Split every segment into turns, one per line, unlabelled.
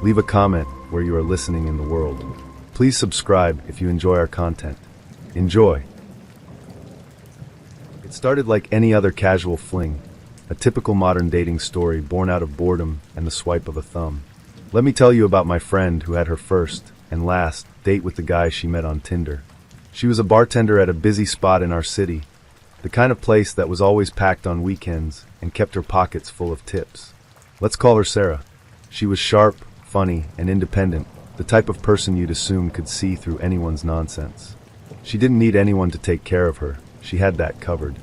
Leave a comment where you are listening in the world. Please subscribe if you enjoy our content. Enjoy! It started like any other casual fling, a typical modern dating story born out of boredom and the swipe of a thumb. Let me tell you about my friend who had her first and last date with the guy she met on Tinder. She was a bartender at a busy spot in our city, the kind of place that was always packed on weekends and kept her pockets full of tips. Let's call her Sarah. She was sharp, funny, and independent, the type of person you'd assume could see through anyone's nonsense. She didn't need anyone to take care of her. She had that covered.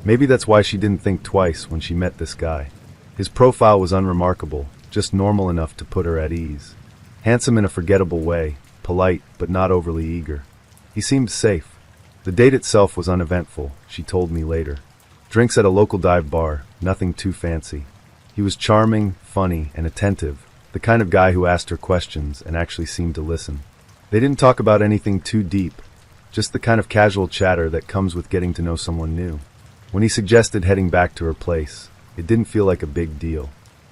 Maybe that's why she didn't think twice when she met this guy. His profile was unremarkable, just normal enough to put her at ease. Handsome in a forgettable way, polite but not overly eager. He seemed safe. The date itself was uneventful, she told me later. Drinks at a local dive bar, nothing too fancy. He was charming, funny, and attentive, the kind of guy who asked her questions and actually seemed to listen. They didn't talk about anything too deep, just the kind of casual chatter that comes with getting to know someone new. When he suggested heading back to her place, it didn't feel like a big deal.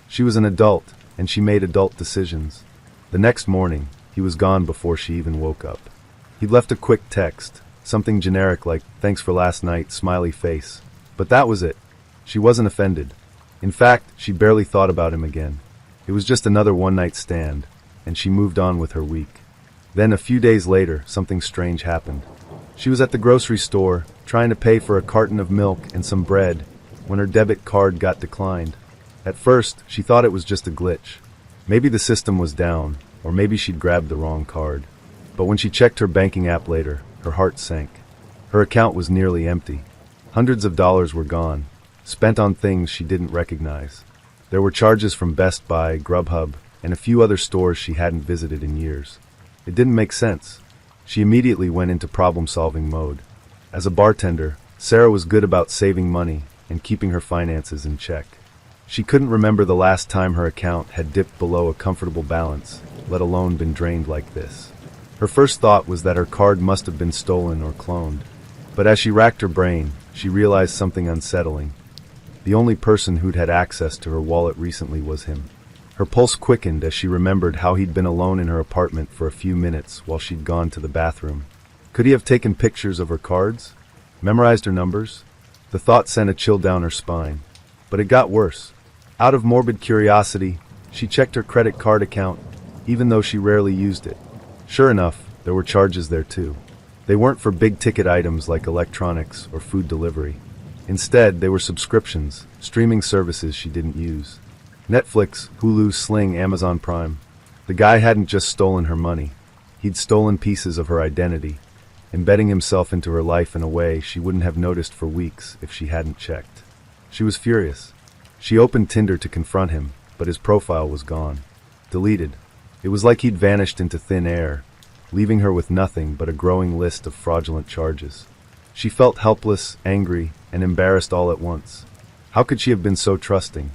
She was an adult, and she made adult decisions. The next morning, he was gone before she even woke up. He'd left a quick text, something generic like, "Thanks for last night, smiley face." But that was it. She wasn't offended. In fact, she barely thought about him again. It was just another one-night stand, and she moved on with her week. Then, a few days later, something strange happened. She was at the grocery store, trying to pay for a carton of milk and some bread, when her debit card got declined. At first, she thought it was just a glitch. Maybe the system was down, or maybe she'd grabbed the wrong card. But when she checked her banking app later, her heart sank. Her account was nearly empty. Hundreds of dollars were gone, spent on things she didn't recognize. There were charges from Best Buy, Grubhub, and a few other stores she hadn't visited in years. It didn't make sense. She immediately went into problem-solving mode. As a bartender, Sarah was good about saving money and keeping her finances in check. She couldn't remember the last time her account had dipped below a comfortable balance, let alone been drained like this. Her first thought was that her card must have been stolen or cloned. But as she racked her brain, she realized something unsettling. The only person who'd had access to her wallet recently was him. Her pulse quickened as she remembered how he'd been alone in her apartment for a few minutes while she'd gone to the bathroom. Could he have taken pictures of her cards? Memorized her numbers? The thought sent a chill down her spine. But it got worse. Out of morbid curiosity, she checked her credit card account, even though she rarely used it. Sure enough, there were charges there too. They weren't for big-ticket items like electronics or food delivery. Instead, they were subscriptions, streaming services she didn't use. Netflix, Hulu, Sling, Amazon Prime. The guy hadn't just stolen her money. He'd stolen pieces of her identity, embedding himself into her life in a way she wouldn't have noticed for weeks if she hadn't checked. She was furious. She opened Tinder to confront him, but his profile was gone. Deleted. It was like he'd vanished into thin air, leaving her with nothing but a growing list of fraudulent charges. She felt helpless, angry, and embarrassed all at once. How could she have been so trusting?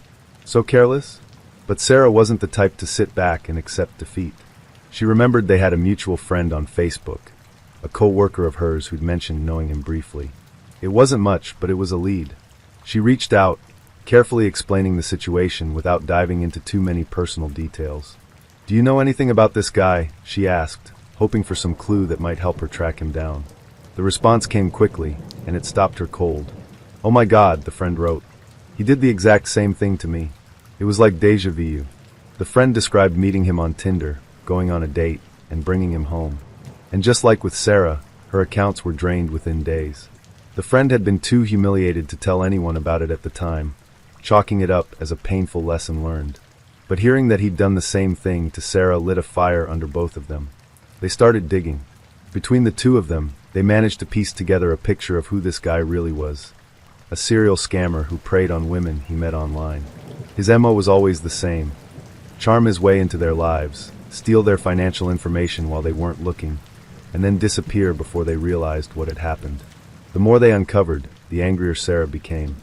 So careless? But Sarah wasn't the type to sit back and accept defeat. She remembered they had a mutual friend on Facebook, a co-worker of hers who'd mentioned knowing him briefly. It wasn't much, but it was a lead. She reached out, carefully explaining the situation without diving into too many personal details. "Do you know anything about this guy?" she asked, hoping for some clue that might help her track him down. The response came quickly, and it stopped her cold. "Oh my God," the friend wrote. "He did the exact same thing to me." It was like déjà vu. The friend described meeting him on Tinder, going on a date, and bringing him home. And just like with Sarah, her accounts were drained within days. The friend had been too humiliated to tell anyone about it at the time, chalking it up as a painful lesson learned. But hearing that he'd done the same thing to Sarah lit a fire under both of them. They started digging. Between the two of them, they managed to piece together a picture of who this guy really was. A serial scammer who preyed on women he met online. His MO was always the same: charm his way into their lives, steal their financial information while they weren't looking, and then disappear before they realized what had happened. The more they uncovered, the angrier Sarah became.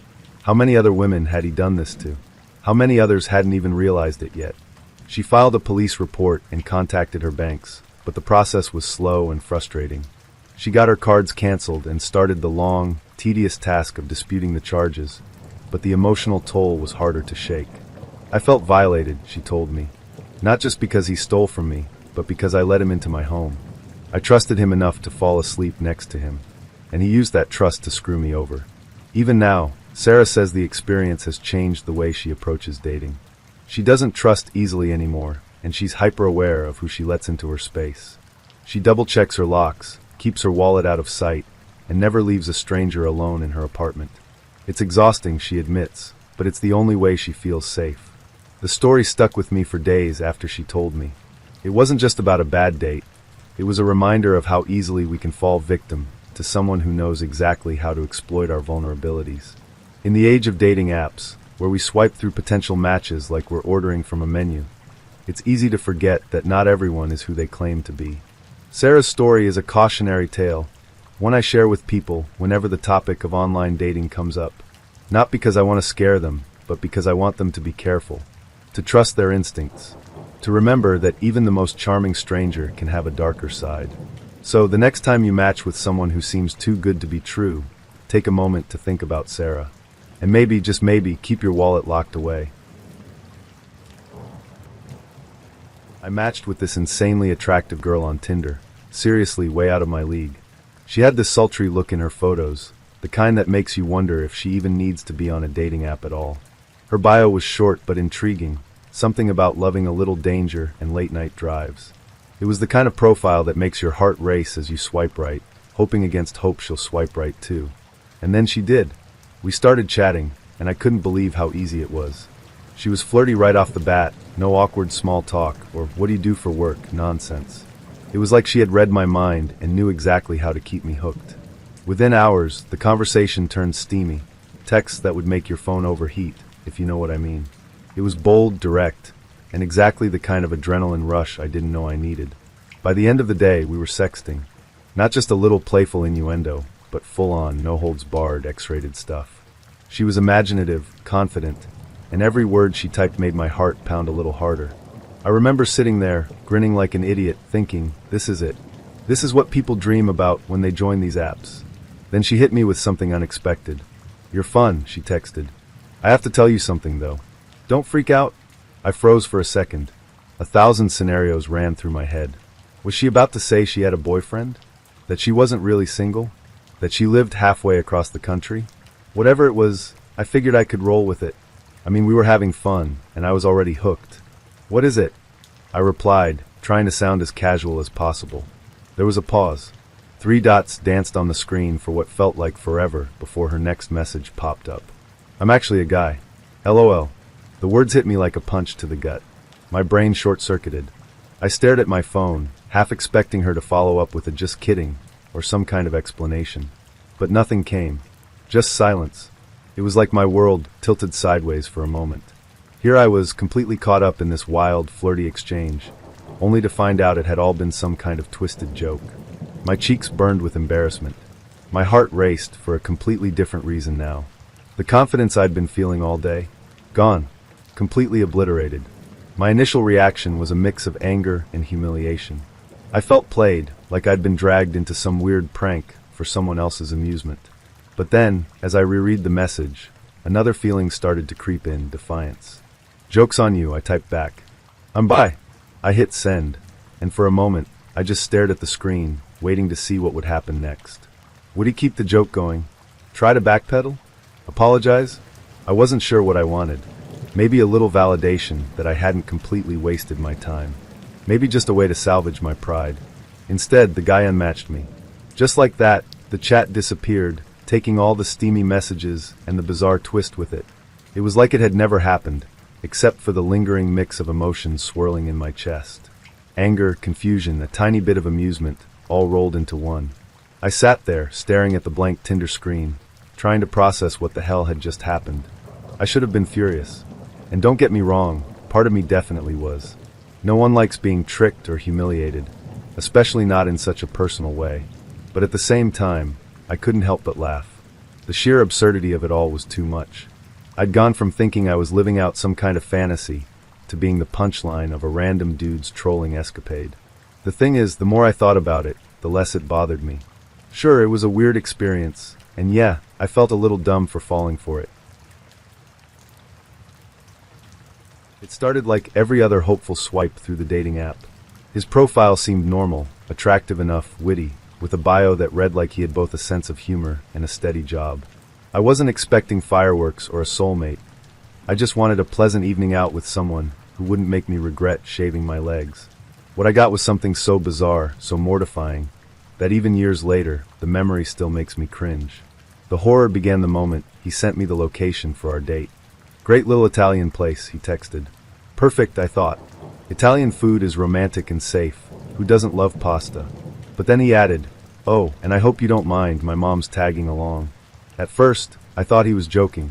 How many other women had he done this to? How many others hadn't even realized it yet? She filed a police report and contacted her banks, but the process was slow and frustrating. She got her cards canceled and started the long, tedious task of disputing the charges, but the emotional toll was harder to shake. "I felt violated," she told me. Not just because he stole from me, but because I let him into my home. I trusted him enough to fall asleep next to him, and he used that trust to screw me over. Even now, Sarah says the experience has changed the way she approaches dating. She doesn't trust easily anymore, and she's hyper-aware of who she lets into her space. She double-checks her locks, keeps her wallet out of sight, and never leaves a stranger alone in her apartment. It's exhausting, she admits, but it's the only way she feels safe. The story stuck with me for days after she told me. It wasn't just about a bad date. It was a reminder of how easily we can fall victim to someone who knows exactly how to exploit our vulnerabilities. In the age of dating apps, where we swipe through potential matches like we're ordering from a menu, it's easy to forget that not everyone is who they claim to be. Sarah's story is a cautionary tale, one I share with people whenever the topic of online dating comes up. Not because I want to scare them, but because I want them to be careful, to trust their instincts, to remember that even the most charming stranger can have a darker side. So, the next time you match with someone who seems too good to be true, take a moment to think about Sarah. And maybe, just maybe, keep your wallet locked away. I matched with this insanely attractive girl on Tinder, seriously way out of my league. She had this sultry look in her photos, the kind that makes you wonder if she even needs to be on a dating app at all. Her bio was short but intriguing, something about loving a little danger and late-night drives. It was the kind of profile that makes your heart race as you swipe right, hoping against hope she'll swipe right too. And then she did. We started chatting, and I couldn't believe how easy it was. She was flirty right off the bat, no awkward small talk, or what do you do for work nonsense. It was like she had read my mind and knew exactly how to keep me hooked. Within hours, the conversation turned steamy, texts that would make your phone overheat, if you know what I mean. It was bold, direct, and exactly the kind of adrenaline rush I didn't know I needed. By the end of the day, we were sexting. Not just a little playful innuendo, but full-on, no-holds-barred, X-rated stuff. She was imaginative, confident, and every word she typed made my heart pound a little harder. I remember sitting there, grinning like an idiot, thinking, this is it. This is what people dream about when they join these apps. Then she hit me with something unexpected. You're fun, she texted. I have to tell you something, though. Don't freak out. I froze for a second. 1,000 scenarios ran through my head. Was she about to say she had a boyfriend? That she wasn't really single? That she lived halfway across the country? Whatever it was, I figured I could roll with it. I mean, we were having fun, and I was already hooked. What is it? I replied, trying to sound as casual as possible. There was a pause. 3 dots danced on the screen for what felt like forever before her next message popped up. I'm actually a guy. LOL. The words hit me like a punch to the gut. My brain short-circuited. I stared at my phone, half expecting her to follow up with a just kidding, or some kind of explanation. But nothing came. Just silence. It was like my world tilted sideways for a moment. Here I was, completely caught up in this wild, flirty exchange, only to find out it had all been some kind of twisted joke. My cheeks burned with embarrassment. My heart raced for a completely different reason now. The confidence I'd been feeling all day, gone, completely obliterated. My initial reaction was a mix of anger and humiliation. I felt played, like I'd been dragged into some weird prank for someone else's amusement. But then, as I reread the message, another feeling started to creep in, defiance. Joke's on you, I typed back. I'm bi. I hit send, and for a moment, I just stared at the screen, waiting to see what would happen next. Would he keep the joke going? Try to backpedal? Apologize? I wasn't sure what I wanted. Maybe a little validation that I hadn't completely wasted my time. Maybe just a way to salvage my pride. Instead, the guy unmatched me. Just like that, the chat disappeared, taking all the steamy messages and the bizarre twist with it. It was like it had never happened, except for the lingering mix of emotions swirling in my chest. Anger, confusion, a tiny bit of amusement, all rolled into one. I sat there, staring at the blank Tinder screen, trying to process what the hell had just happened. I should have been furious. And don't get me wrong, part of me definitely was. No one likes being tricked or humiliated, especially not in such a personal way. But at the same time, I couldn't help but laugh. The sheer absurdity of it all was too much. I'd gone from thinking I was living out some kind of fantasy to being the punchline of a random dude's trolling escapade. The thing is, the more I thought about it, the less it bothered me. Sure, it was a weird experience, and yeah, I felt a little dumb for falling for it. It started like every other hopeful swipe through the dating app. His profile seemed normal, attractive enough, witty, with a bio that read like he had both a sense of humor and a steady job. I wasn't expecting fireworks or a soulmate. I just wanted a pleasant evening out with someone who wouldn't make me regret shaving my legs. What I got was something so bizarre, so mortifying, that even years later, the memory still makes me cringe. The horror began the moment he sent me the location for our date. "Great little Italian place," he texted. Perfect, I thought. Italian food is romantic and safe. Who doesn't love pasta? But then he added, "Oh, and I hope you don't mind, my mom's tagging along." At first, I thought he was joking.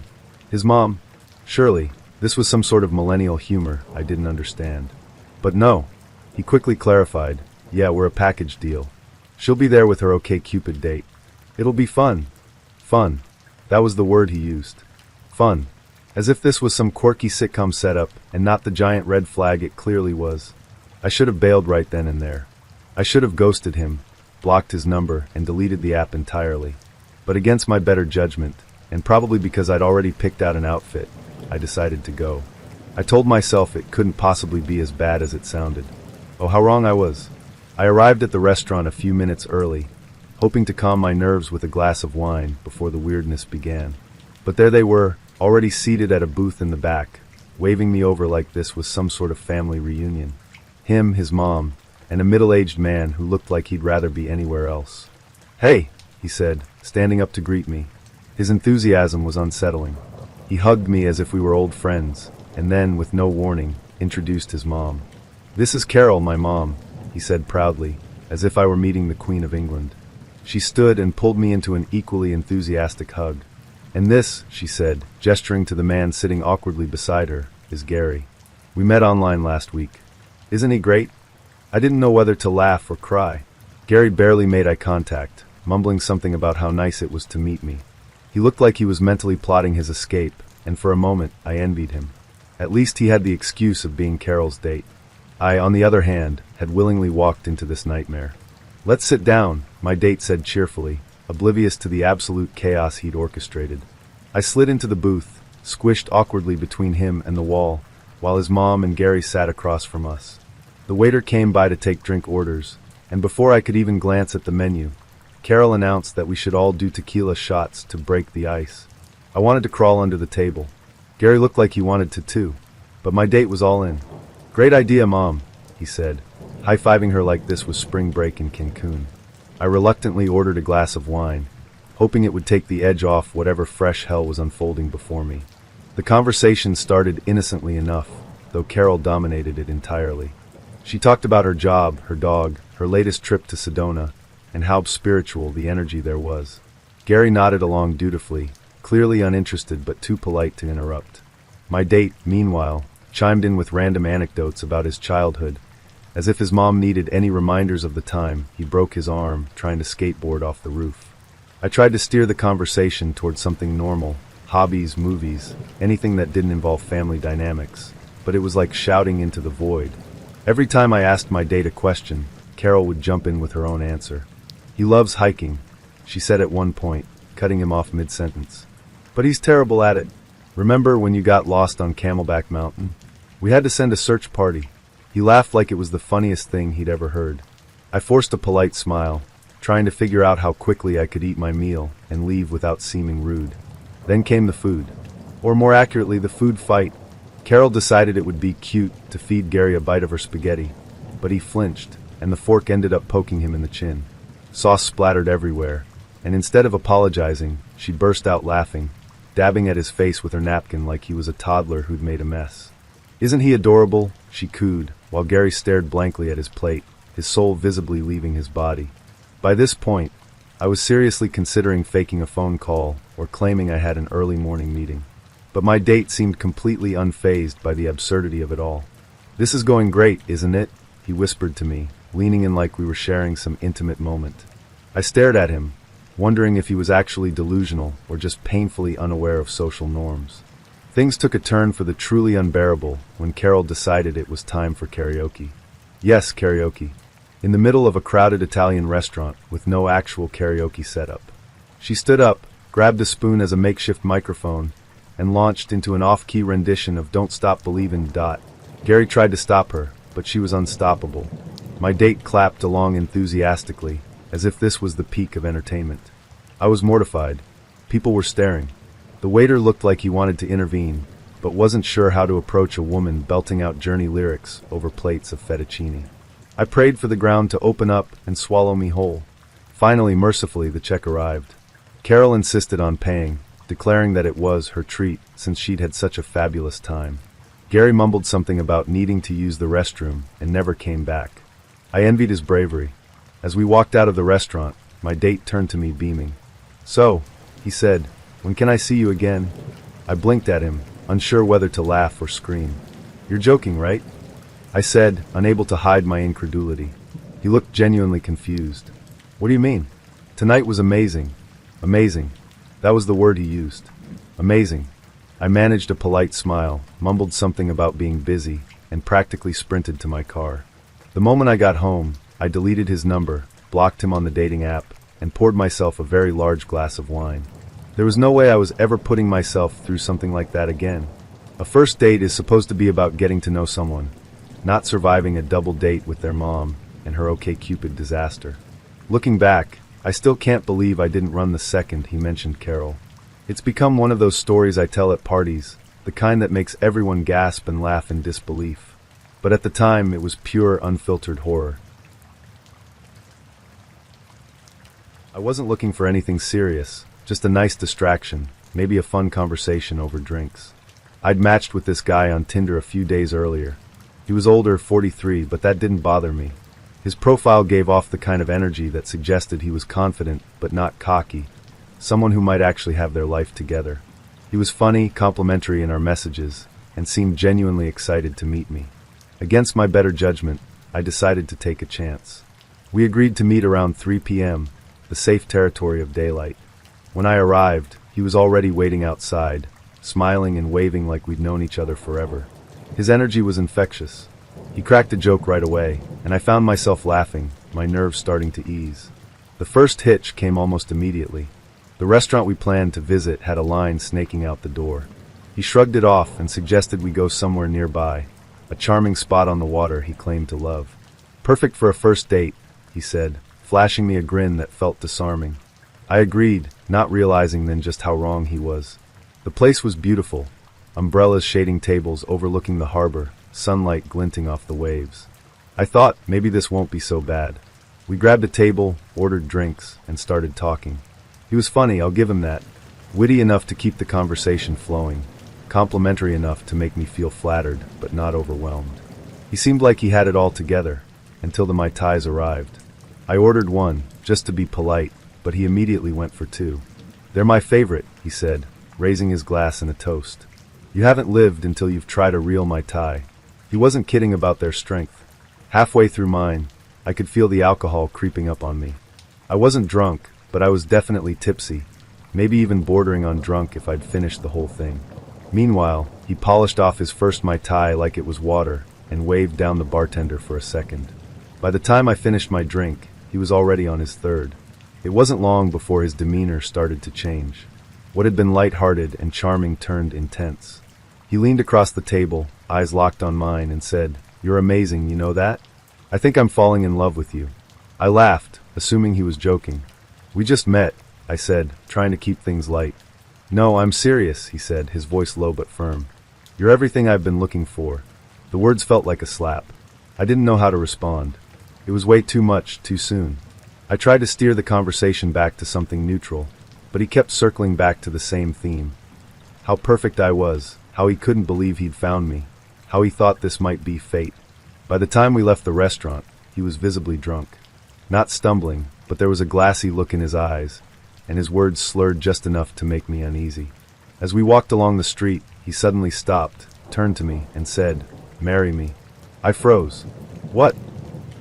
His mom? Surely, this was some sort of millennial humor I didn't understand. But no, he quickly clarified, "Yeah, we're a package deal. She'll be there with her OkCupid date. It'll be fun." Fun. That was the word he used. Fun. As if this was some quirky sitcom setup, and not the giant red flag it clearly was. I should have bailed right then and there. I should have ghosted him, blocked his number, and deleted the app entirely. But against my better judgment, and probably because I'd already picked out an outfit, I decided to go. I told myself it couldn't possibly be as bad as it sounded. Oh, how wrong I was. I arrived at the restaurant a few minutes early, hoping to calm my nerves with a glass of wine before the weirdness began. But there they were, already seated at a booth in the back, waving me over like this was some sort of family reunion. Him, his mom, and a middle-aged man who looked like he'd rather be anywhere else. "Hey," he said, standing up to greet me. His enthusiasm was unsettling. He hugged me as if we were old friends, and then, with no warning, introduced his mom. "This is Carol, my mom," he said proudly, as if I were meeting the Queen of England. She stood and pulled me into an equally enthusiastic hug. "And this," she said, gesturing to the man sitting awkwardly beside her, "is Gary. We met online last week. Isn't he great?" I didn't know whether to laugh or cry. Gary barely made eye contact, mumbling something about how nice it was to meet me. He looked like he was mentally plotting his escape, and for a moment I envied him. At least he had the excuse of being Carol's date. I, on the other hand, had willingly walked into this nightmare. "Let's sit down," my date said cheerfully, oblivious to the absolute chaos he'd orchestrated. I slid into the booth, squished awkwardly between him and the wall, while his mom and Gary sat across from us. The waiter came by to take drink orders, and before I could even glance at the menu, Carol announced that we should all do tequila shots to break the ice. I wanted to crawl under the table. Gary looked like he wanted to too, but my date was all in. "Great idea, Mom," he said, high-fiving her like this was spring break in Cancun. I reluctantly ordered a glass of wine, hoping it would take the edge off whatever fresh hell was unfolding before me. The conversation started innocently enough, though Carol dominated it entirely. She talked about her job, her dog, her latest trip to Sedona, and how spiritual the energy there was. Gary nodded along dutifully, clearly uninterested but too polite to interrupt. My date, meanwhile, chimed in with random anecdotes about his childhood, as if his mom needed any reminders of the time he broke his arm trying to skateboard off the roof. I tried to steer the conversation towards something normal, hobbies, movies, anything that didn't involve family dynamics, but it was like shouting into the void. Every time I asked my date a question, Carol would jump in with her own answer. "He loves hiking," she said at one point, cutting him off mid-sentence. "But he's terrible at it. Remember when you got lost on Camelback Mountain? We had to send a search party." He laughed like it was the funniest thing he'd ever heard. I forced a polite smile, trying to figure out how quickly I could eat my meal and leave without seeming rude. Then came the food. Or more accurately, the food fight. Carol decided it would be cute to feed Gary a bite of her spaghetti, but he flinched, and the fork ended up poking him in the chin. Sauce splattered everywhere, and instead of apologizing, she burst out laughing, dabbing at his face with her napkin like he was a toddler who'd made a mess. "Isn't he adorable?" she cooed, while Gary stared blankly at his plate, his soul visibly leaving his body. By this point, I was seriously considering faking a phone call or claiming I had an early morning meeting. But my date seemed completely unfazed by the absurdity of it all. "This is going great, isn't it?" he whispered to me, leaning in like we were sharing some intimate moment. I stared at him, wondering if he was actually delusional or just painfully unaware of social norms. Things took a turn for the truly unbearable when Carol decided it was time for karaoke. Yes, karaoke. In the middle of a crowded Italian restaurant with no actual karaoke setup. She stood up, grabbed a spoon as a makeshift microphone, and launched into an off-key rendition of Don't Stop Believin'. Gary tried to stop her, but she was unstoppable. My date clapped along enthusiastically, as if this was the peak of entertainment. I was mortified. People were staring. The waiter looked like he wanted to intervene, but wasn't sure how to approach a woman belting out Journey lyrics over plates of fettuccine. I prayed for the ground to open up and swallow me whole. Finally, mercifully, the check arrived. Carol insisted on paying, declaring that it was her treat since she'd had such a fabulous time. Gary mumbled something about needing to use the restroom and never came back. I envied his bravery. As we walked out of the restaurant, my date turned to me beaming. "So," he said, "when can I see you again?" I blinked at him, unsure whether to laugh or scream. "You're joking, right?" I said, unable to hide my incredulity. He looked genuinely confused. "What do you mean?" "Tonight was amazing." "Amazing." That was the word he used. "Amazing." I managed a polite smile, mumbled something about being busy, and practically sprinted to my car. The moment I got home, I deleted his number, blocked him on the dating app, and poured myself a very large glass of wine. There was no way I was ever putting myself through something like that again. A first date is supposed to be about getting to know someone, not surviving a double date with their mom and her OkCupid disaster. Looking back, I still can't believe I didn't run the second he mentioned Carol. It's become one of those stories I tell at parties, the kind that makes everyone gasp and laugh in disbelief. But at the time, it was pure, unfiltered horror. I wasn't looking for anything serious, just a nice distraction, maybe a fun conversation over drinks. I'd matched with this guy on Tinder a few days earlier. He was older, 43, but that didn't bother me. His profile gave off the kind of energy that suggested he was confident, but not cocky, someone who might actually have their life together. He was funny, complimentary in our messages, and seemed genuinely excited to meet me. Against my better judgment, I decided to take a chance. We agreed to meet around 3 p.m., the safe territory of daylight. When I arrived, he was already waiting outside, smiling and waving like we'd known each other forever. His energy was infectious. He cracked a joke right away, and I found myself laughing, my nerves starting to ease. The first hitch came almost immediately. The restaurant we planned to visit had a line snaking out the door. He shrugged it off and suggested we go somewhere nearby, a charming spot on the water he claimed to love. "Perfect for a first date," he said, flashing me a grin that felt disarming. I agreed, not realizing then just how wrong he was. The place was beautiful, umbrellas shading tables overlooking the harbor, sunlight glinting off the waves. I thought, maybe this won't be so bad. We grabbed a table, ordered drinks, and started talking. He was funny, I'll give him that. Witty enough to keep the conversation flowing, complimentary enough to make me feel flattered, but not overwhelmed. He seemed like he had it all together, until the Mai Tais arrived. I ordered one, just to be polite, but he immediately went for two. "They're my favorite," he said, raising his glass in a toast. "You haven't lived until you've tried a real Mai Tai." He wasn't kidding about their strength. Halfway through mine, I could feel the alcohol creeping up on me. I wasn't drunk, but I was definitely tipsy, maybe even bordering on drunk if I'd finished the whole thing. Meanwhile, he polished off his first Mai Tai like it was water and waved down the bartender for a second. By the time I finished my drink, he was already on his third. It wasn't long before his demeanor started to change. What had been light-hearted and charming turned intense. He leaned across the table, eyes locked on mine, and said, "You're amazing, you know that? I think I'm falling in love with you." I laughed, assuming he was joking. "We just met," I said, trying to keep things light. "No, I'm serious," he said, his voice low but firm. "You're everything I've been looking for." The words felt like a slap. I didn't know how to respond. It was way too much, too soon. I tried to steer the conversation back to something neutral, but he kept circling back to the same theme. How perfect I was, how he couldn't believe he'd found me, how he thought this might be fate. By the time we left the restaurant, he was visibly drunk. Not stumbling, but there was a glassy look in his eyes, and his words slurred just enough to make me uneasy. As we walked along the street, he suddenly stopped, turned to me, and said, "Marry me." I froze. "What?"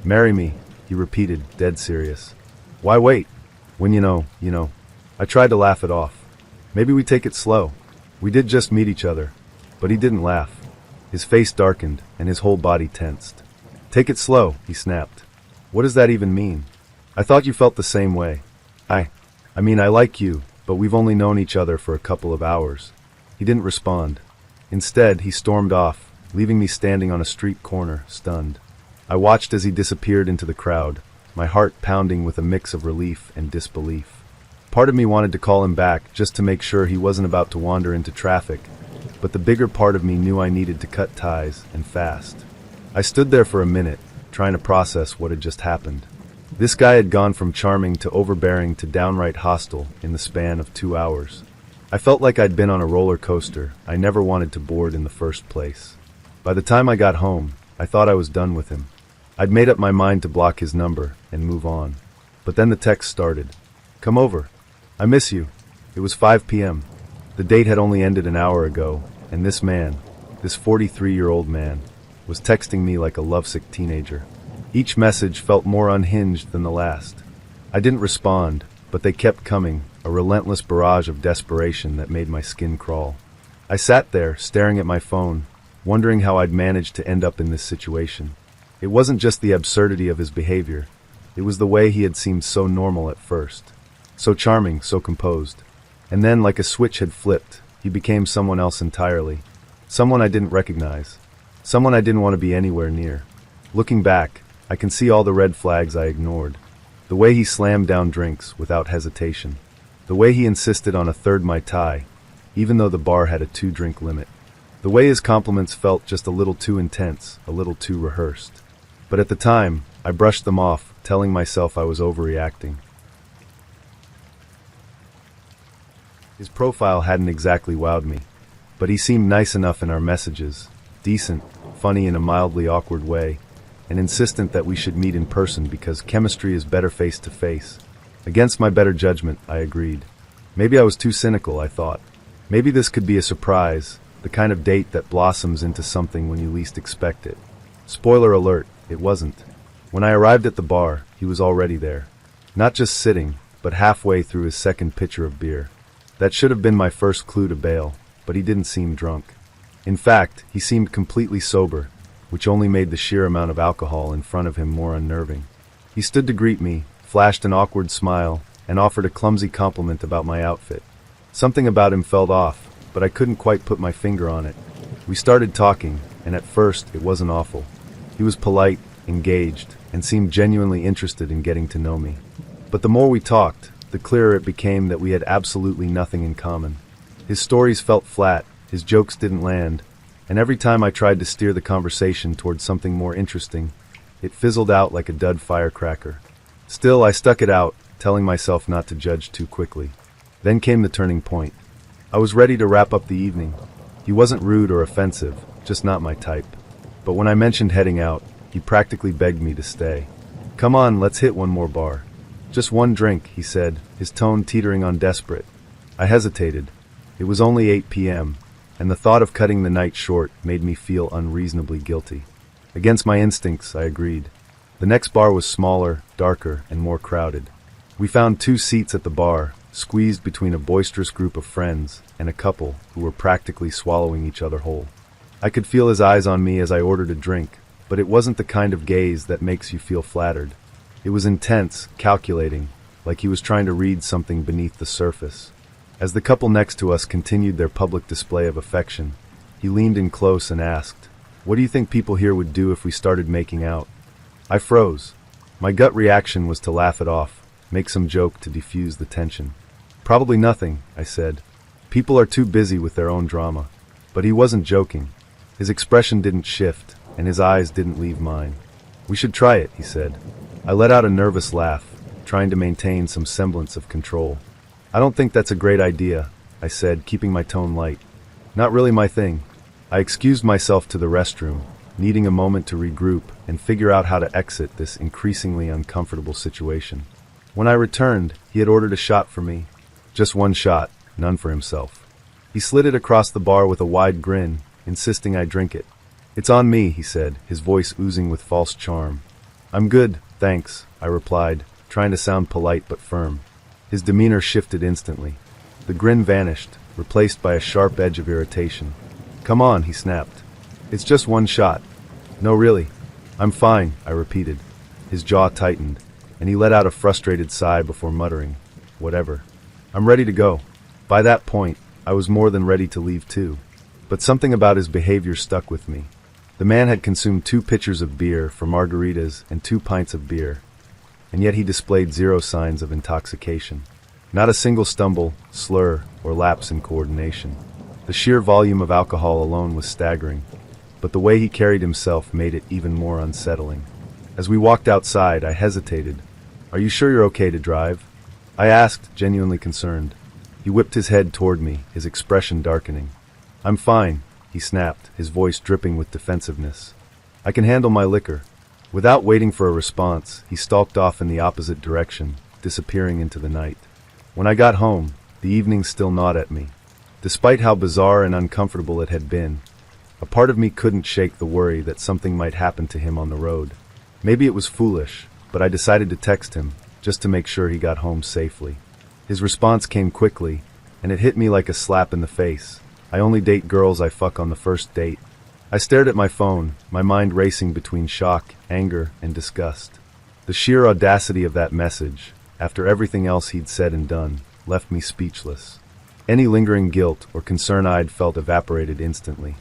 "Marry me," he repeated, dead serious. "Why wait? When you know. I tried to laugh it off. "Maybe we take it slow. We did just meet each other." But he didn't laugh. His face darkened, and his whole body tensed. "Take it slow," he snapped. "What does that even mean? I thought you felt the same way." I mean, I like you, but we've only known each other for a couple of hours." He didn't respond. Instead, he stormed off, leaving me standing on a street corner, stunned. I watched as he disappeared into the crowd, my heart pounding with a mix of relief and disbelief. Part of me wanted to call him back just to make sure he wasn't about to wander into traffic, but the bigger part of me knew I needed to cut ties, and fast. I stood there for a minute, trying to process what had just happened. This guy had gone from charming to overbearing to downright hostile in the span of 2 hours. I felt like I'd been on a roller coaster I never wanted to board in the first place. By the time I got home, I thought I was done with him. I'd made up my mind to block his number and move on. But then the text started. "Come over. I miss you." It was 5 p.m. The date had only ended an hour ago, and this man, this 43-year-old man, was texting me like a lovesick teenager. Each message felt more unhinged than the last. I didn't respond, but they kept coming, a relentless barrage of desperation that made my skin crawl. I sat there, staring at my phone, wondering how I'd managed to end up in this situation. It wasn't just the absurdity of his behavior. It was the way he had seemed so normal at first. So charming, so composed. And then, like a switch had flipped, he became someone else entirely. Someone I didn't recognize. Someone I didn't want to be anywhere near. Looking back, I can see all the red flags I ignored. The way he slammed down drinks without hesitation. The way he insisted on a third Mai Tai, even though the bar had a 2-drink limit. The way his compliments felt just a little too intense, a little too rehearsed. But at the time, I brushed them off, telling myself I was overreacting. His profile hadn't exactly wowed me, but he seemed nice enough in our messages, decent, funny in a mildly awkward way, and insistent that we should meet in person because chemistry is better face to face. Against my better judgment, I agreed. Maybe I was too cynical, I thought. Maybe this could be a surprise, the kind of date that blossoms into something when you least expect it. Spoiler alert, it wasn't. When I arrived at the bar, he was already there. Not just sitting, but halfway through his second pitcher of beer. That should have been my first clue to bail, but he didn't seem drunk. In fact, he seemed completely sober, which only made the sheer amount of alcohol in front of him more unnerving. He stood to greet me, flashed an awkward smile, and offered a clumsy compliment about my outfit. Something about him felt off, but I couldn't quite put my finger on it. We started talking, and at first it wasn't awful. He was polite, engaged, and seemed genuinely interested in getting to know me. But the more we talked, the clearer it became that we had absolutely nothing in common. His stories felt flat, his jokes didn't land, and every time I tried to steer the conversation towards something more interesting, it fizzled out like a dud firecracker. Still, I stuck it out, telling myself not to judge too quickly. Then came the turning point. I was ready to wrap up the evening. He wasn't rude or offensive, just not my type. But when I mentioned heading out, he practically begged me to stay. "Come on, let's hit one more bar." "Just one drink," he said, his tone teetering on desperate. I hesitated. It was only 8 p.m., and the thought of cutting the night short made me feel unreasonably guilty. Against my instincts, I agreed. The next bar was smaller, darker, and more crowded. We found 2 seats at the bar, squeezed between a boisterous group of friends and a couple who were practically swallowing each other whole. I could feel his eyes on me as I ordered a drink, but it wasn't the kind of gaze that makes you feel flattered. It was intense, calculating, like he was trying to read something beneath the surface. As the couple next to us continued their public display of affection, he leaned in close and asked, "What do you think people here would do if we started making out?" I froze. My gut reaction was to laugh it off, make some joke to defuse the tension. "Probably nothing," I said. "People are too busy with their own drama." But he wasn't joking. His expression didn't shift, and his eyes didn't leave mine. "We should try it," he said. I let out a nervous laugh, trying to maintain some semblance of control. "I don't think that's a great idea," I said, keeping my tone light. "Not really my thing." I excused myself to the restroom, needing a moment to regroup and figure out how to exit this increasingly uncomfortable situation. When I returned, he had ordered a shot for me. Just one shot, none for himself. He slid it across the bar with a wide grin, insisting I drink it. "It's on me," he said, his voice oozing with false charm. "I'm good, thanks," I replied, trying to sound polite but firm. His demeanor shifted instantly. The grin vanished, replaced by a sharp edge of irritation. "Come on," he snapped. "It's just one shot." "No, really." "I'm fine," I repeated. His jaw tightened, and he let out a frustrated sigh before muttering, "Whatever. I'm ready to go." By that point, I was more than ready to leave too. But something about his behavior stuck with me. The man had consumed 2 pitchers of beer for margaritas and 2 pints of beer, and yet he displayed 0 signs of intoxication. Not a single stumble, slur, or lapse in coordination. The sheer volume of alcohol alone was staggering, but the way he carried himself made it even more unsettling. As we walked outside, I hesitated. "Are you sure you're okay to drive?" I asked, genuinely concerned. He whipped his head toward me, his expression darkening. "I'm fine," he snapped, his voice dripping with defensiveness. "I can handle my liquor." Without waiting for a response, he stalked off in the opposite direction, disappearing into the night. When I got home, the evening still gnawed at me. Despite how bizarre and uncomfortable it had been, a part of me couldn't shake the worry that something might happen to him on the road. Maybe it was foolish, but I decided to text him, just to make sure he got home safely. His response came quickly, and it hit me like a slap in the face. "I only date girls I fuck on the first date." I stared at my phone, my mind racing between shock, anger, and disgust. The sheer audacity of that message, after everything else he'd said and done, left me speechless. Any lingering guilt or concern I'd felt evaporated instantly.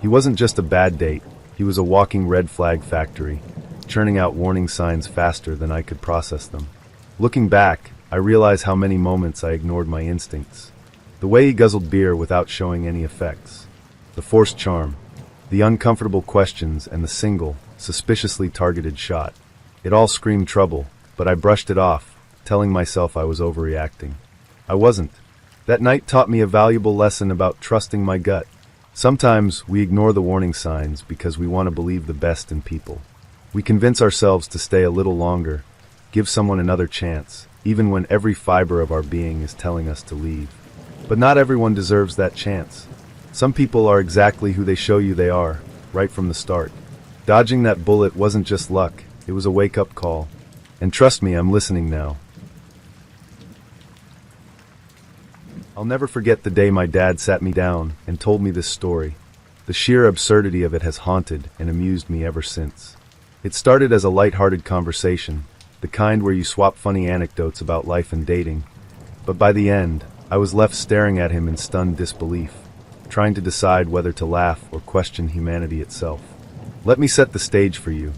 He wasn't just a bad date, he was a walking red flag factory, churning out warning signs faster than I could process them. Looking back, I realize how many moments I ignored my instincts. The way he guzzled beer without showing any effects. The forced charm. The uncomfortable questions and the single, suspiciously targeted shot. It all screamed trouble, but I brushed it off, telling myself I was overreacting. I wasn't. That night taught me a valuable lesson about trusting my gut. Sometimes we ignore the warning signs because we want to believe the best in people. We convince ourselves to stay a little longer, give someone another chance, even when every fiber of our being is telling us to leave. But not everyone deserves that chance. Some people are exactly who they show you they are, right from the start. Dodging that bullet wasn't just luck, it was a wake-up call. And trust me, I'm listening now. I'll never forget the day my dad sat me down and told me this story. The sheer absurdity of it has haunted and amused me ever since. It started as a light-hearted conversation, the kind where you swap funny anecdotes about life and dating. But by the end, I was left staring at him in stunned disbelief, trying to decide whether to laugh or question humanity itself. Let me set the stage for you.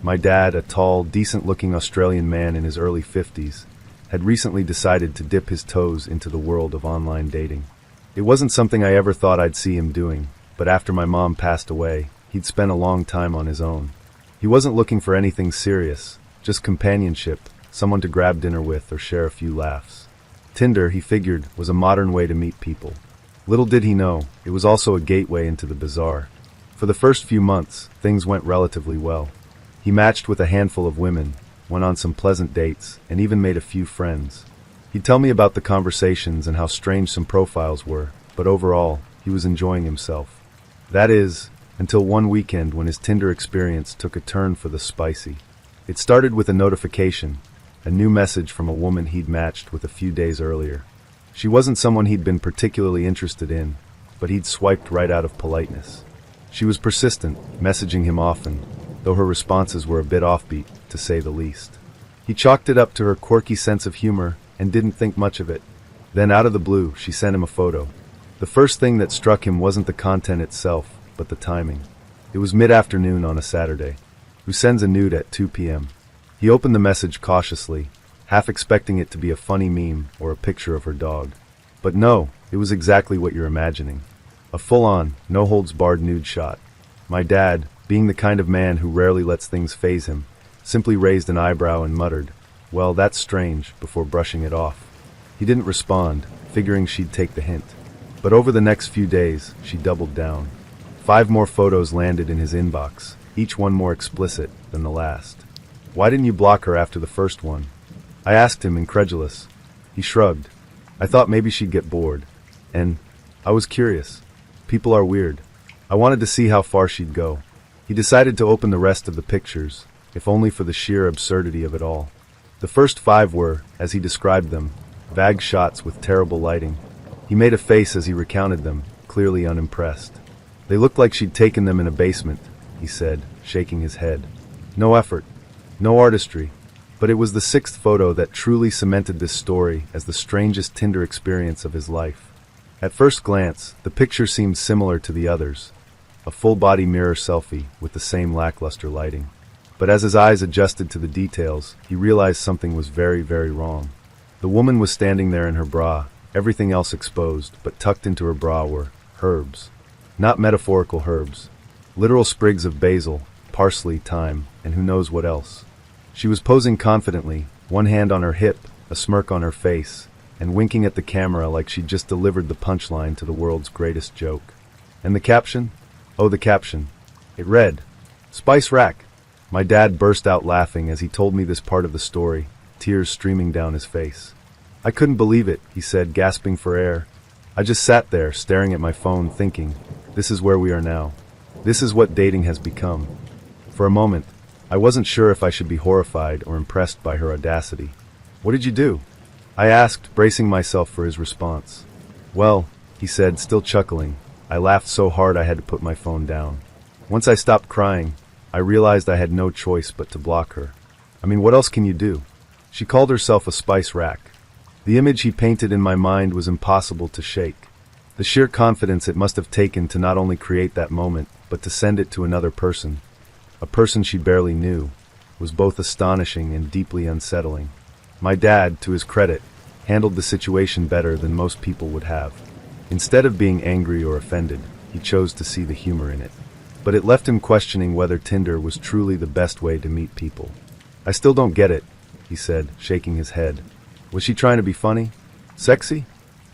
My dad, a tall, decent-looking Australian man in his early 50s, had recently decided to dip his toes into the world of online dating. It wasn't something I ever thought I'd see him doing, but after my mom passed away, he'd spent a long time on his own. He wasn't looking for anything serious, just companionship, someone to grab dinner with or share a few laughs. Tinder, he figured, was a modern way to meet people. Little did he know, it was also a gateway into the bizarre. For the first few months, things went relatively well. He matched with a handful of women, went on some pleasant dates, and even made a few friends. He'd tell me about the conversations and how strange some profiles were, but overall, he was enjoying himself. That is, until one weekend when his Tinder experience took a turn for the spicy. It started with a notification, a new message from a woman he'd matched with a few days earlier. She wasn't someone he'd been particularly interested in, but he'd swiped right out of politeness. She was persistent, messaging him often, though her responses were a bit offbeat, to say the least. He chalked it up to her quirky sense of humor and didn't think much of it. Then out of the blue, she sent him a photo. The first thing that struck him wasn't the content itself, but the timing. It was mid-afternoon on a Saturday. Who sends a nude at 2 p.m.? He opened the message cautiously, half expecting it to be a funny meme or a picture of her dog. But no, it was exactly what you're imagining. A full-on, no-holds-barred nude shot. My dad, being the kind of man who rarely lets things faze him, simply raised an eyebrow and muttered, "Well, that's strange," before brushing it off. He didn't respond, figuring she'd take the hint. But over the next few days, she doubled down. 5 more photos landed in his inbox, each one more explicit than the last. "Why didn't you block her after the first one?" I asked him, incredulous. He shrugged. I thought maybe she'd get bored. And I was curious. People are weird. I wanted to see how far she'd go. He decided to open the rest of the pictures, if only for the sheer absurdity of it all. The first 5 were, as he described them, vague shots with terrible lighting. He made a face as he recounted them, clearly unimpressed. "They looked like she'd taken them in a basement," he said, shaking his head. "No effort. No artistry." But it was the 6th photo that truly cemented this story as the strangest Tinder experience of his life. At first glance, the picture seemed similar to the others, a full-body mirror selfie with the same lackluster lighting. But as his eyes adjusted to the details, he realized something was very, very wrong. The woman was standing there in her bra, everything else exposed, but tucked into her bra were herbs. Not metaphorical herbs. Literal sprigs of basil, parsley, thyme, and who knows what else. She was posing confidently, one hand on her hip, a smirk on her face, and winking at the camera like she'd just delivered the punchline to the world's greatest joke. And the caption? Oh, the caption. It read, "Spice Rack." My dad burst out laughing as he told me this part of the story, tears streaming down his face. "I couldn't believe it," he said, gasping for air. "I just sat there, staring at my phone, thinking, this is where we are now. This is what dating has become." For a moment, I wasn't sure if I should be horrified or impressed by her audacity. "What did you do?" I asked, bracing myself for his response. "Well," he said, still chuckling. I laughed so hard I had to put my phone down. Once I stopped crying, I realized I had no choice but to block her. I mean, what else can you do? She called herself a spice rack. The image he painted in my mind was impossible to shake. The sheer confidence it must have taken to not only create that moment, but to send it to another person, a person she barely knew, was both astonishing and deeply unsettling. My dad, to his credit, handled the situation better than most people would have. Instead of being angry or offended, he chose to see the humor in it. But it left him questioning whether Tinder was truly the best way to meet people. "I still don't get it," he said, shaking his head. "Was she trying to be funny? Sexy?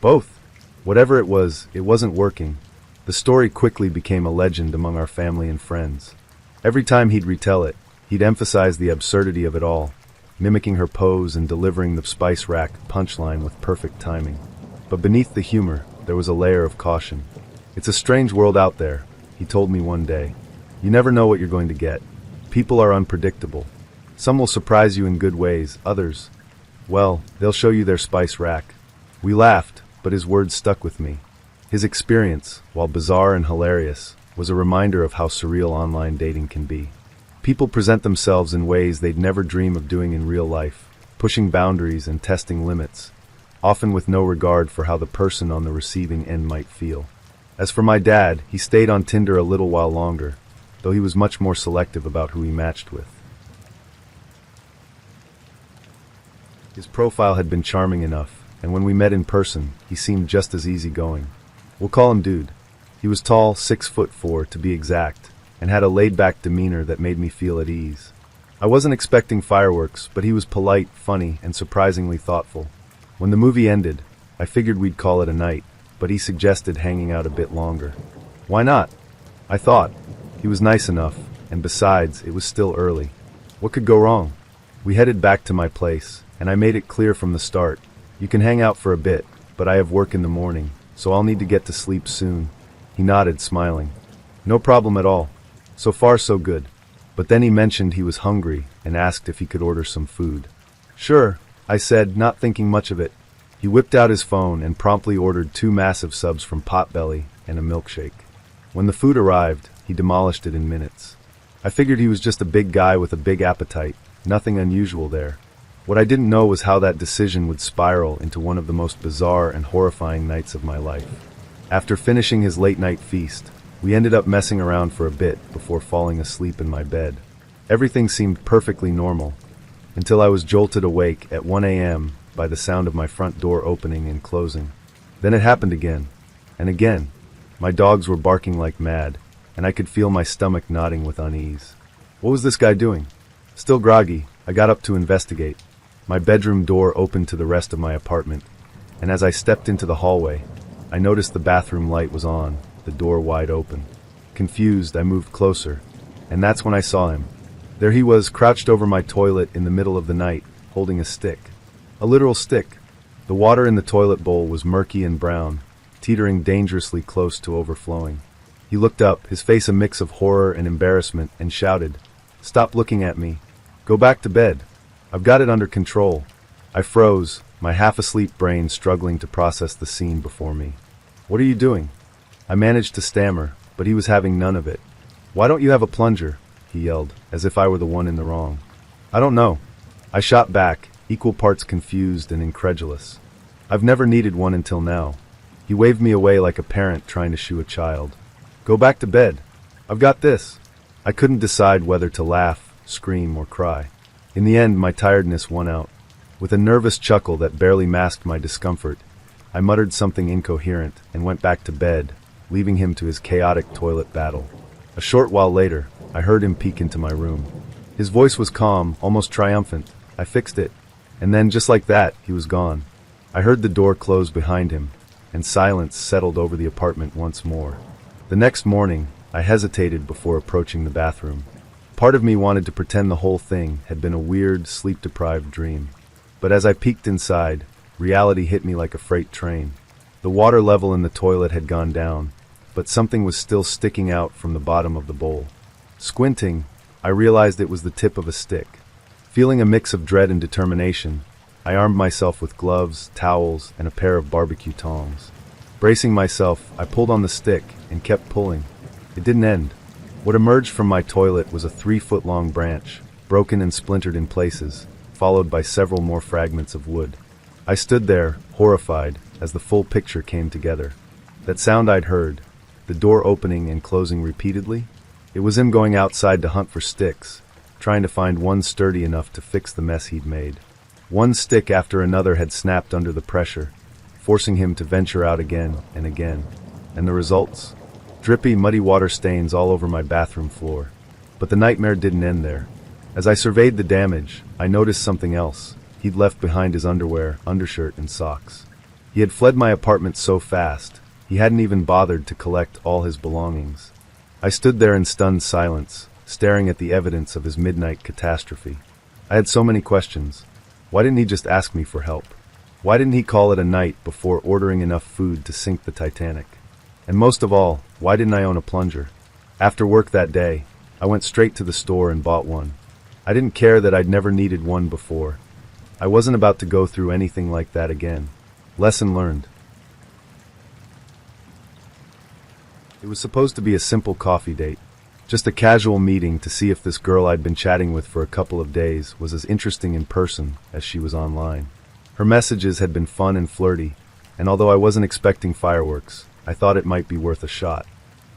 Both. Whatever it wasn't working." The story quickly became a legend among our family and friends. Every time he'd retell it, he'd emphasize the absurdity of it all, mimicking her pose and delivering the spice rack punchline with perfect timing. But beneath the humor, there was a layer of caution. "It's a strange world out there," he told me one day. "You never know what you're going to get. People are unpredictable. Some will surprise you in good ways, others, well, they'll show you their spice rack." We laughed, but his words stuck with me. His experience, while bizarre and hilarious, was a reminder of how surreal online dating can be. People present themselves in ways they'd never dream of doing in real life, pushing boundaries and testing limits, often with no regard for how the person on the receiving end might feel. As for my dad, he stayed on Tinder a little while longer, though he was much more selective about who he matched with. His profile had been charming enough, and when we met in person, he seemed just as easygoing. We'll call him Dude. He was tall, 6'4" to be exact, and had a laid-back demeanor that made me feel at ease. I wasn't expecting fireworks, but he was polite, funny, and surprisingly thoughtful. When the movie ended, I figured we'd call it a night, but he suggested hanging out a bit longer. Why not? I thought. He was nice enough, and besides, it was still early. What could go wrong? We headed back to my place, and I made it clear from the start, "You can hang out for a bit, but I have work in the morning, so I'll need to get to sleep soon." He nodded, smiling. "No problem at all. So far, so good." But then he mentioned he was hungry and asked if he could order some food. "Sure," I said, not thinking much of it. He whipped out his phone and promptly ordered 2 massive subs from Potbelly and a milkshake. When the food arrived, he demolished it in minutes. I figured he was just a big guy with a big appetite, nothing unusual there. What I didn't know was how that decision would spiral into one of the most bizarre and horrifying nights of my life. After finishing his late-night feast, we ended up messing around for a bit before falling asleep in my bed. Everything seemed perfectly normal, until I was jolted awake at 1 a.m. by the sound of my front door opening and closing. Then it happened again, and again. My dogs were barking like mad, and I could feel my stomach knotting with unease. What was this guy doing? Still groggy, I got up to investigate. My bedroom door opened to the rest of my apartment, and as I stepped into the hallway, I noticed the bathroom light was on, the door wide open. Confused, I moved closer, and that's when I saw him. There he was, crouched over my toilet in the middle of the night, holding a stick. A literal stick. The water in the toilet bowl was murky and brown, teetering dangerously close to overflowing. He looked up, his face a mix of horror and embarrassment, and shouted, "Stop looking at me. Go back to bed. I've got it under control." I froze, my half-asleep brain struggling to process the scene before me. "What are you doing?" I managed to stammer, but he was having none of it. "Why don't you have a plunger?" he yelled, as if I were the one in the wrong. "I don't know." I shot back, equal parts confused and incredulous. "I've never needed one until now." He waved me away like a parent trying to shoo a child. Go back to bed. I've got this. I couldn't decide whether to laugh, scream, or cry. In the end, my tiredness won out. With a nervous chuckle that barely masked my discomfort, I muttered something incoherent and went back to bed, leaving him to his chaotic toilet battle. A short while later, I heard him peek into my room. His voice was calm, almost triumphant. I fixed it. And then, just like that, he was gone. I heard the door close behind him, and silence settled over the apartment once more. The next morning, I hesitated before approaching the bathroom. Part of me wanted to pretend the whole thing had been a weird, sleep-deprived dream. But as I peeked inside, reality hit me like a freight train. The water level in the toilet had gone down, but something was still sticking out from the bottom of the bowl. Squinting, I realized it was the tip of a stick. Feeling a mix of dread and determination, I armed myself with gloves, towels, and a pair of barbecue tongs. Bracing myself, I pulled on the stick and kept pulling. It didn't end. What emerged from my toilet was a 3-foot-long branch, broken and splintered in places, followed by several more fragments of wood. I stood there, horrified, as the full picture came together. That sound I'd heard, the door opening and closing repeatedly, it was him going outside to hunt for sticks, trying to find one sturdy enough to fix the mess he'd made. One stick after another had snapped under the pressure, forcing him to venture out again and again. And the results? Drippy, muddy water stains all over my bathroom floor. But the nightmare didn't end there. As I surveyed the damage, I noticed something else. He'd left behind his underwear, undershirt, and socks. He had fled my apartment so fast, he hadn't even bothered to collect all his belongings. I stood there in stunned silence, staring at the evidence of his midnight catastrophe. I had so many questions. Why didn't he just ask me for help? Why didn't he call it a night before ordering enough food to sink the Titanic? And most of all, why didn't I own a plunger? After work that day, I went straight to the store and bought one. I didn't care that I'd never needed one before. I wasn't about to go through anything like that again. Lesson learned. It was supposed to be a simple coffee date. Just a casual meeting to see if this girl I'd been chatting with for a couple of days was as interesting in person as she was online. Her messages had been fun and flirty, and although I wasn't expecting fireworks, I thought it might be worth a shot.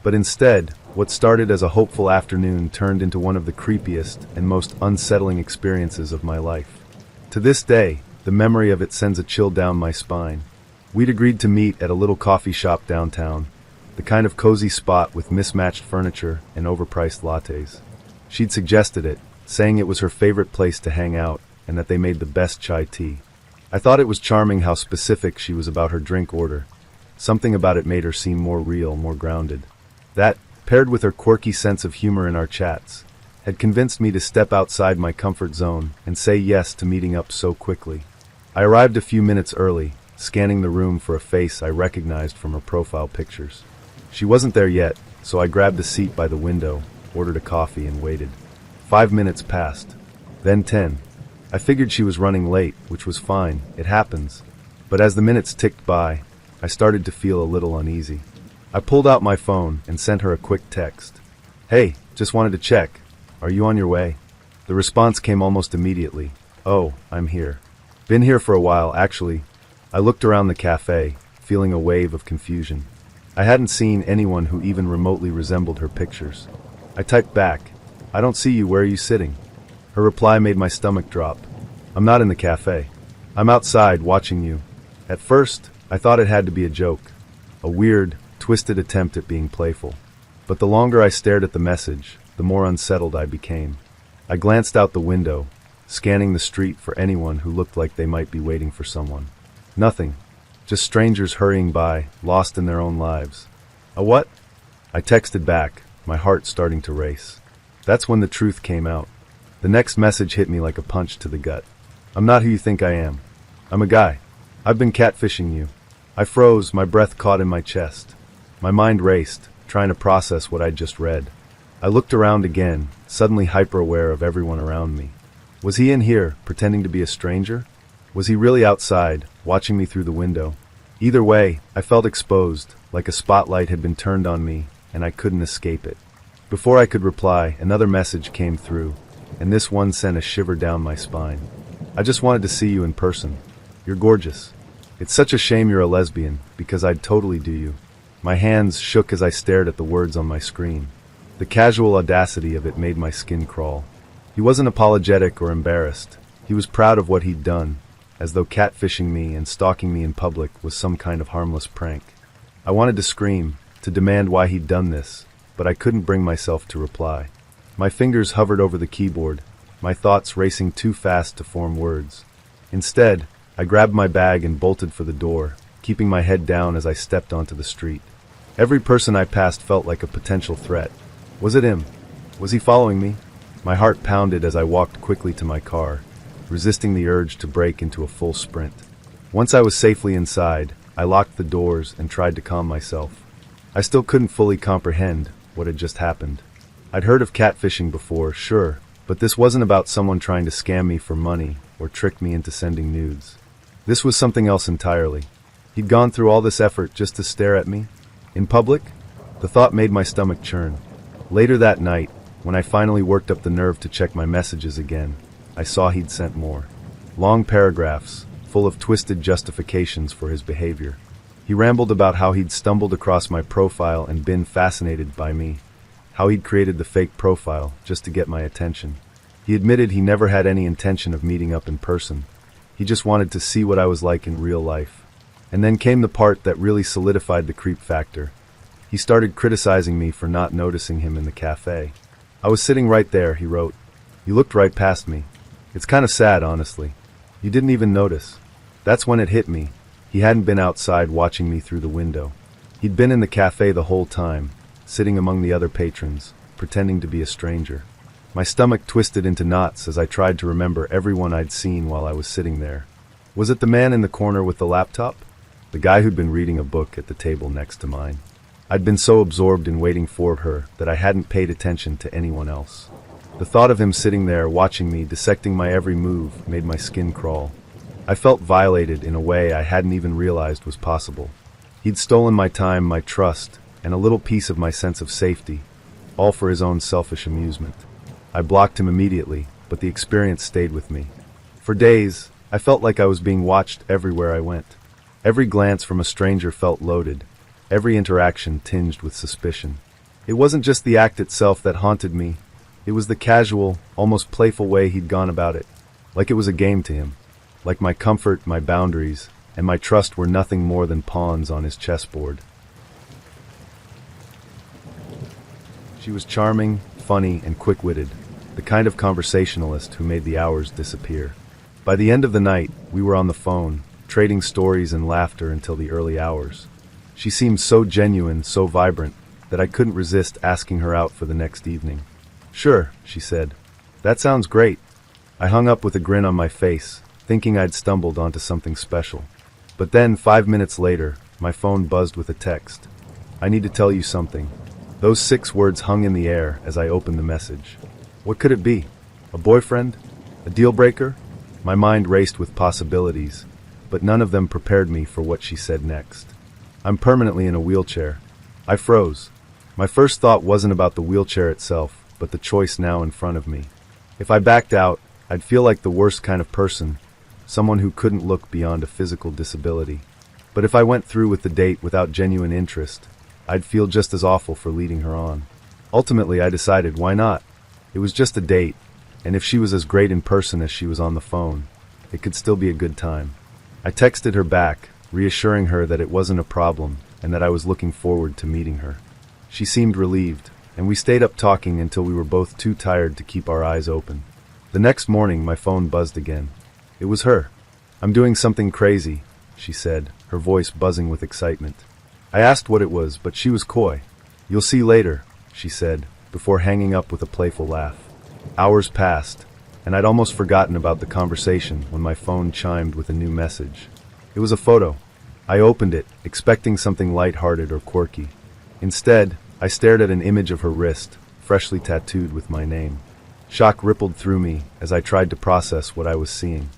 But instead, what started as a hopeful afternoon turned into one of the creepiest and most unsettling experiences of my life. To this day, the memory of it sends a chill down my spine. We'd agreed to meet at a little coffee shop downtown, the kind of cozy spot with mismatched furniture and overpriced lattes. She'd suggested it, saying it was her favorite place to hang out and that they made the best chai tea. I thought it was charming how specific she was about her drink order. Something about it made her seem more real, more grounded. That, paired with her quirky sense of humor in our chats, had convinced me to step outside my comfort zone and say yes to meeting up so quickly. I arrived a few minutes early, scanning the room for a face I recognized from her profile pictures. She wasn't there yet, so I grabbed a seat by the window, ordered a coffee, and waited. 5 minutes passed. Then 10. I figured she was running late, which was fine, it happens. But as the minutes ticked by, I started to feel a little uneasy. I pulled out my phone and sent her a quick text. Hey, just wanted to check. Are you on your way? The response came almost immediately. Oh, I'm here. Been here for a while, actually. I looked around the cafe, feeling a wave of confusion. I hadn't seen anyone who even remotely resembled her pictures. I typed back, I don't see you, where are you sitting? Her reply made my stomach drop. I'm not in the cafe. I'm outside watching you. At first, I thought it had to be a joke. A weird, twisted attempt at being playful. But the longer I stared at the message, the more unsettled I became. I glanced out the window, scanning the street for anyone who looked like they might be waiting for someone. Nothing. Just strangers hurrying by, lost in their own lives. A what? I texted back, my heart starting to race. That's when the truth came out. The next message hit me like a punch to the gut. I'm not who you think I am. I'm a guy. I've been catfishing you. I froze, my breath caught in my chest. My mind raced, trying to process what I'd just read. I looked around again, suddenly hyper-aware of everyone around me. Was he in here, pretending to be a stranger? Was he really outside, watching me through the window? Either way, I felt exposed, like a spotlight had been turned on me, and I couldn't escape it. Before I could reply, another message came through, and this one sent a shiver down my spine. I just wanted to see you in person. You're gorgeous. It's such a shame you're a lesbian, because I'd totally do you. My hands shook as I stared at the words on my screen. The casual audacity of it made my skin crawl. He wasn't apologetic or embarrassed. He was proud of what he'd done, as though catfishing me and stalking me in public was some kind of harmless prank. I wanted to scream, to demand why he'd done this, but I couldn't bring myself to reply. My fingers hovered over the keyboard, my thoughts racing too fast to form words. Instead, I grabbed my bag and bolted for the door, keeping my head down as I stepped onto the street. Every person I passed felt like a potential threat. Was it him? Was he following me? My heart pounded as I walked quickly to my car, resisting the urge to break into a full sprint. Once I was safely inside, I locked the doors and tried to calm myself. I still couldn't fully comprehend what had just happened. I'd heard of catfishing before, sure, but this wasn't about someone trying to scam me for money or trick me into sending nudes. This was something else entirely. He'd gone through all this effort just to stare at me? In public? The thought made my stomach churn. Later that night, when I finally worked up the nerve to check my messages again, I saw he'd sent more. Long paragraphs, full of twisted justifications for his behavior. He rambled about how he'd stumbled across my profile and been fascinated by me, how he'd created the fake profile just to get my attention. He admitted he never had any intention of meeting up in person. He just wanted to see what I was like in real life. And then came the part that really solidified the creep factor. He started criticizing me for not noticing him in the cafe. I was sitting right there, he wrote. You looked right past me. It's kind of sad, honestly. You didn't even notice. That's when it hit me. He hadn't been outside watching me through the window. He'd been in the cafe the whole time, sitting among the other patrons, pretending to be a stranger. My stomach twisted into knots as I tried to remember everyone I'd seen while I was sitting there. Was it the man in the corner with the laptop? The guy who'd been reading a book at the table next to mine? I'd been so absorbed in waiting for her that I hadn't paid attention to anyone else. The thought of him sitting there watching me, dissecting my every move, made my skin crawl. I felt violated in a way I hadn't even realized was possible. He'd stolen my time, my trust, and a little piece of my sense of safety, all for his own selfish amusement. I blocked him immediately, but the experience stayed with me. For days, I felt like I was being watched everywhere I went. Every glance from a stranger felt loaded, every interaction tinged with suspicion. It wasn't just the act itself that haunted me. It was the casual, almost playful way he'd gone about it, like it was a game to him. Like my comfort, my boundaries, and my trust were nothing more than pawns on his chessboard. She was charming, funny, and quick-witted, the kind of conversationalist who made the hours disappear. By the end of the night, we were on the phone, trading stories and laughter until the early hours. She seemed so genuine, so vibrant, that I couldn't resist asking her out for the next evening. Sure, she said. That sounds great. I hung up with a grin on my face, thinking I'd stumbled onto something special. But then, 5 minutes later, my phone buzzed with a text. I need to tell you something. Those 6 words hung in the air as I opened the message. What could it be? A boyfriend? A deal breaker? My mind raced with possibilities, but none of them prepared me for what she said next. I'm permanently in a wheelchair. I froze. My first thought wasn't about the wheelchair itself, but the choice now in front of me. If I backed out, I'd feel like the worst kind of person, someone who couldn't look beyond a physical disability. But if I went through with the date without genuine interest, I'd feel just as awful for leading her on. Ultimately, I decided, why not? It was just a date, and if she was as great in person as she was on the phone, it could still be a good time. I texted her back, reassuring her that it wasn't a problem and that I was looking forward to meeting her. She seemed relieved, and we stayed up talking until we were both too tired to keep our eyes open. The next morning, my phone buzzed again. It was her. I'm doing something crazy, she said, her voice buzzing with excitement. I asked what it was, but she was coy. You'll see later, she said, before hanging up with a playful laugh. Hours passed, and I'd almost forgotten about the conversation when my phone chimed with a new message. It was a photo. I opened it, expecting something light-hearted or quirky. Instead, I stared at an image of her wrist, freshly tattooed with my name. Shock rippled through me as I tried to process what I was seeing.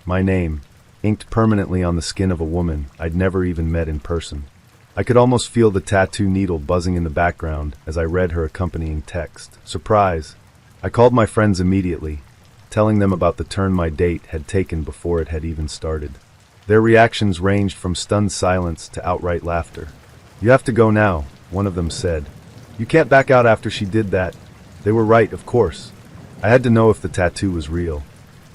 My name, inked permanently on the skin of a woman I'd never even met in person. I could almost feel the tattoo needle buzzing in the background as I read her accompanying text. Surprise! I called my friends immediately, telling them about the turn my date had taken before it had even started. Their reactions ranged from stunned silence to outright laughter. "You have to go now," one of them said. "You can't back out after she did that." They were right, of course. I had to know if the tattoo was real,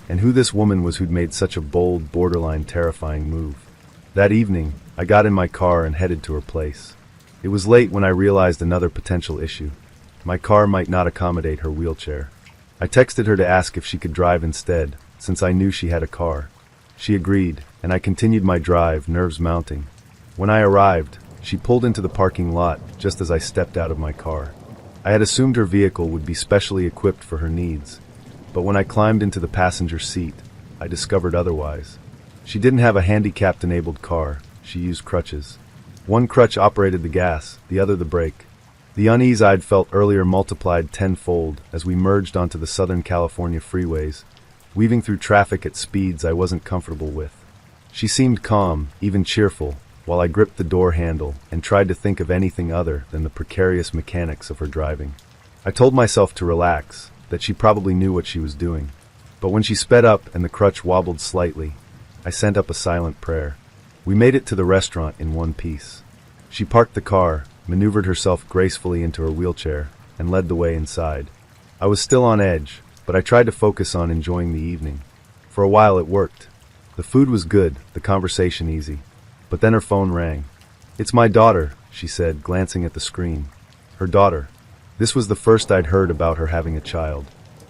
and who this woman was who'd made such a bold, borderline terrifying move. That evening, I got in my car and headed to her place. It was late when I realized another potential issue. My car might not accommodate her wheelchair. I texted her to ask if she could drive instead, since I knew she had a car. She agreed, and I continued my drive, nerves mounting. When I arrived, she pulled into the parking lot just as I stepped out of my car. I had assumed her vehicle would be specially equipped for her needs, but when I climbed into the passenger seat, I discovered otherwise. She didn't have a handicapped-enabled car. She used crutches. One crutch operated the gas, the other the brake. The unease I'd felt earlier multiplied tenfold as we merged onto the Southern California freeways, weaving through traffic at speeds I wasn't comfortable with. She seemed calm, even cheerful, while I gripped the door handle and tried to think of anything other than the precarious mechanics of her driving. I told myself to relax, that she probably knew what she was doing. But when she sped up and the crutch wobbled slightly, I sent up a silent prayer. We made it to the restaurant in one piece. She parked the car, maneuvered herself gracefully into her wheelchair, and led the way inside. I was still on edge, but I tried to focus on enjoying the evening. For a while it worked. The food was good, the conversation easy. But then her phone rang. "It's my daughter," she said, glancing at the screen. Her daughter. This was the first I'd heard about her having a child.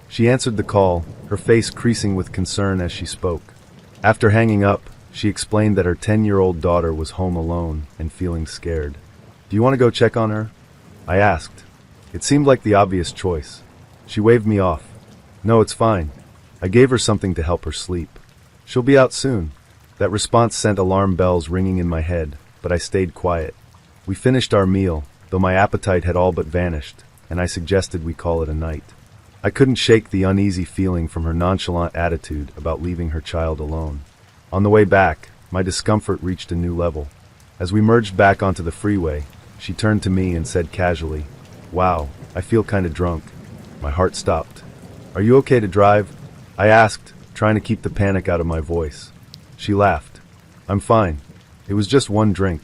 She answered the call, her face creasing with concern as she spoke. After hanging up, she explained that her 10-year-old daughter was home alone and feeling scared. "Do you want to go check on her?" I asked. It seemed like the obvious choice. She waved me off. "No, it's fine." I gave her something to help her sleep. "She'll be out soon." That response sent alarm bells ringing in my head, but I stayed quiet. We finished our meal, though my appetite had all but vanished, and I suggested we call it a night. I couldn't shake the uneasy feeling from her nonchalant attitude about leaving her child alone. On the way back, my discomfort reached a new level. As we merged back onto the freeway, she turned to me and said casually, "Wow, I feel kinda drunk." My heart stopped. "Are you okay to drive?" I asked, trying to keep the panic out of my voice. She laughed. "I'm fine. It was just one drink."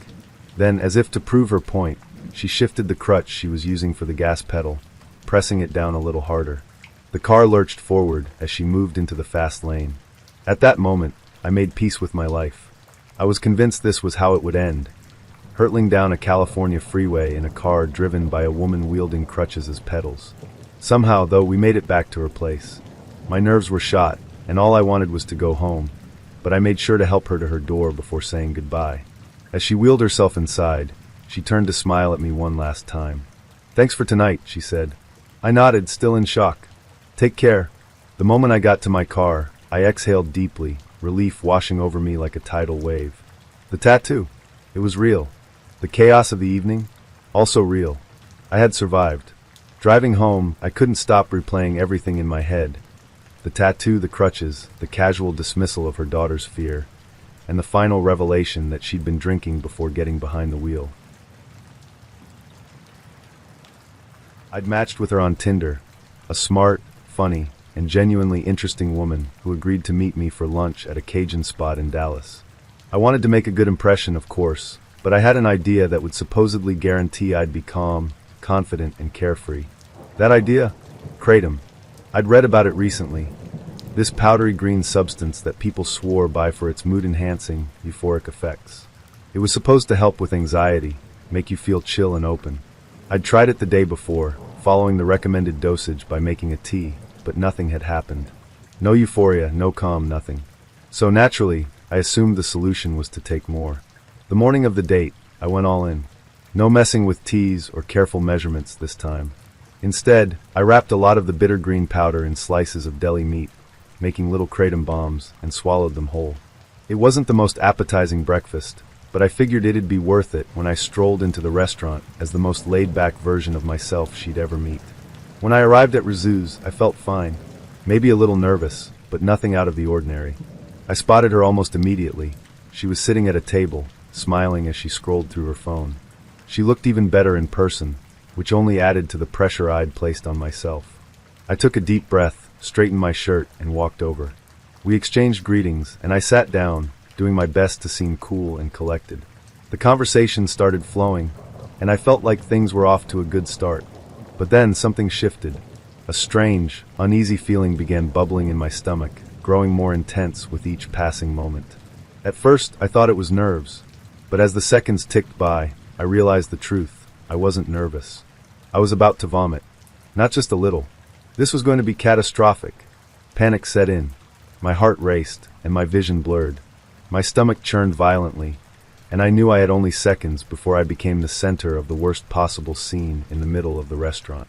Then, as if to prove her point, she shifted the crutch she was using for the gas pedal, pressing it down a little harder. The car lurched forward as she moved into the fast lane. At that moment, I made peace with my life. I was convinced this was how it would end, hurtling down a California freeway in a car driven by a woman wielding crutches as pedals. Somehow, though, we made it back to her place. My nerves were shot, and all I wanted was to go home, but I made sure to help her to her door before saying goodbye. As she wheeled herself inside, she turned to smile at me one last time. "Thanks for tonight," she said. I nodded, still in shock. "Take care." The moment I got to my car, I exhaled deeply, relief washing over me like a tidal wave. The tattoo. It was real. The chaos of the evening, also real. I had survived. Driving home, I couldn't stop replaying everything in my head. The tattoo, the crutches, the casual dismissal of her daughter's fear, and the final revelation that she'd been drinking before getting behind the wheel. I'd matched with her on Tinder, a smart, funny, and genuinely interesting woman who agreed to meet me for lunch at a Cajun spot in Dallas. I wanted to make a good impression, of course, but I had an idea that would supposedly guarantee I'd be calm, confident, and carefree. That idea? Kratom. I'd read about it recently. This powdery green substance that people swore by for its mood-enhancing, euphoric effects. It was supposed to help with anxiety, make you feel chill and open. I'd tried it the day before, following the recommended dosage by making a tea, but nothing had happened. No euphoria, no calm, nothing. So naturally, I assumed the solution was to take more. The morning of the date, I went all in. No messing with teas or careful measurements this time. Instead, I wrapped a lot of the bitter green powder in slices of deli meat, making little kratom bombs, and swallowed them whole. It wasn't the most appetizing breakfast, but I figured it'd be worth it when I strolled into the restaurant as the most laid-back version of myself she'd ever meet. When I arrived at Rizzu's, I felt fine, maybe a little nervous, but nothing out of the ordinary. I spotted her almost immediately. She was sitting at a table, smiling as she scrolled through her phone. She looked even better in person, which only added to the pressure I'd placed on myself. I took a deep breath, straightened my shirt, and walked over. We exchanged greetings, and I sat down, doing my best to seem cool and collected. The conversation started flowing, and I felt like things were off to a good start. But then something shifted. A strange, uneasy feeling began bubbling in my stomach, growing more intense with each passing moment. At first, I thought it was nerves, but as the seconds ticked by, I realized the truth. I wasn't nervous. I was about to vomit. Not just a little. This was going to be catastrophic. Panic set in. My heart raced, and my vision blurred. My stomach churned violently, and I knew I had only seconds before I became the center of the worst possible scene in the middle of the restaurant.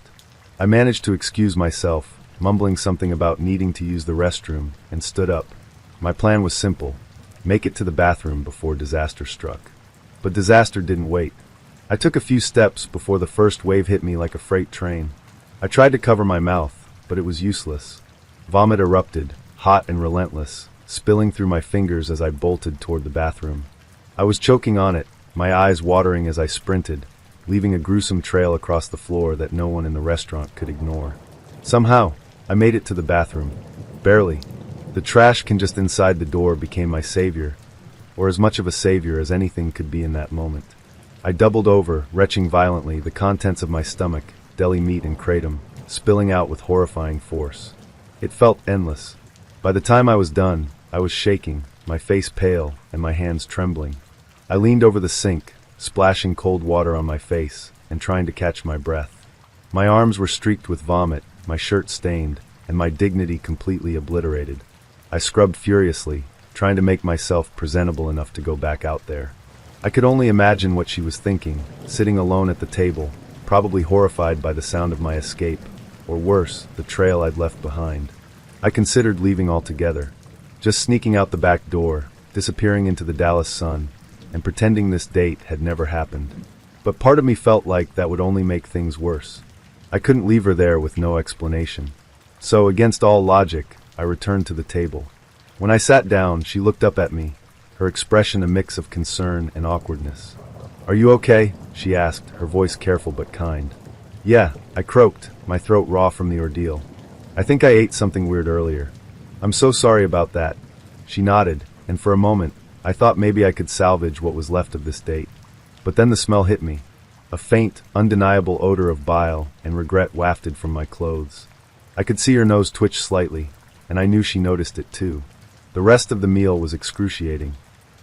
I managed to excuse myself, mumbling something about needing to use the restroom, and stood up. My plan was simple: make it to the bathroom before disaster struck. But disaster didn't wait. I took a few steps before the first wave hit me like a freight train. I tried to cover my mouth, but it was useless. Vomit erupted, hot and relentless, spilling through my fingers as I bolted toward the bathroom. I was choking on it, my eyes watering as I sprinted, leaving a gruesome trail across the floor that no one in the restaurant could ignore. Somehow, I made it to the bathroom. Barely. The trash can just inside the door became my savior, or as much of a savior as anything could be in that moment. I doubled over, retching violently, the contents of my stomach, deli meat and kratom, spilling out with horrifying force. It felt endless. By the time I was done, I was shaking, my face pale, and my hands trembling. I leaned over the sink, splashing cold water on my face, and trying to catch my breath. My arms were streaked with vomit, my shirt stained, and my dignity completely obliterated. I scrubbed furiously, trying to make myself presentable enough to go back out there. I could only imagine what she was thinking, sitting alone at the table, probably horrified by the sound of my escape, or worse, the trail I'd left behind. I considered leaving altogether, just sneaking out the back door, disappearing into the Dallas sun, and pretending this date had never happened. But part of me felt like that would only make things worse. I couldn't leave her there with no explanation. So, against all logic, I returned to the table. When I sat down, she looked up at me, her expression a mix of concern and awkwardness. "Are you okay?" she asked, her voice careful but kind. "Yeah," I croaked, my throat raw from the ordeal. "I think I ate something weird earlier. I'm so sorry about that." She nodded, and for a moment, I thought maybe I could salvage what was left of this date. But then the smell hit me. A faint, undeniable odor of bile and regret wafted from my clothes. I could see her nose twitch slightly, and I knew she noticed it too. The rest of the meal was excruciating.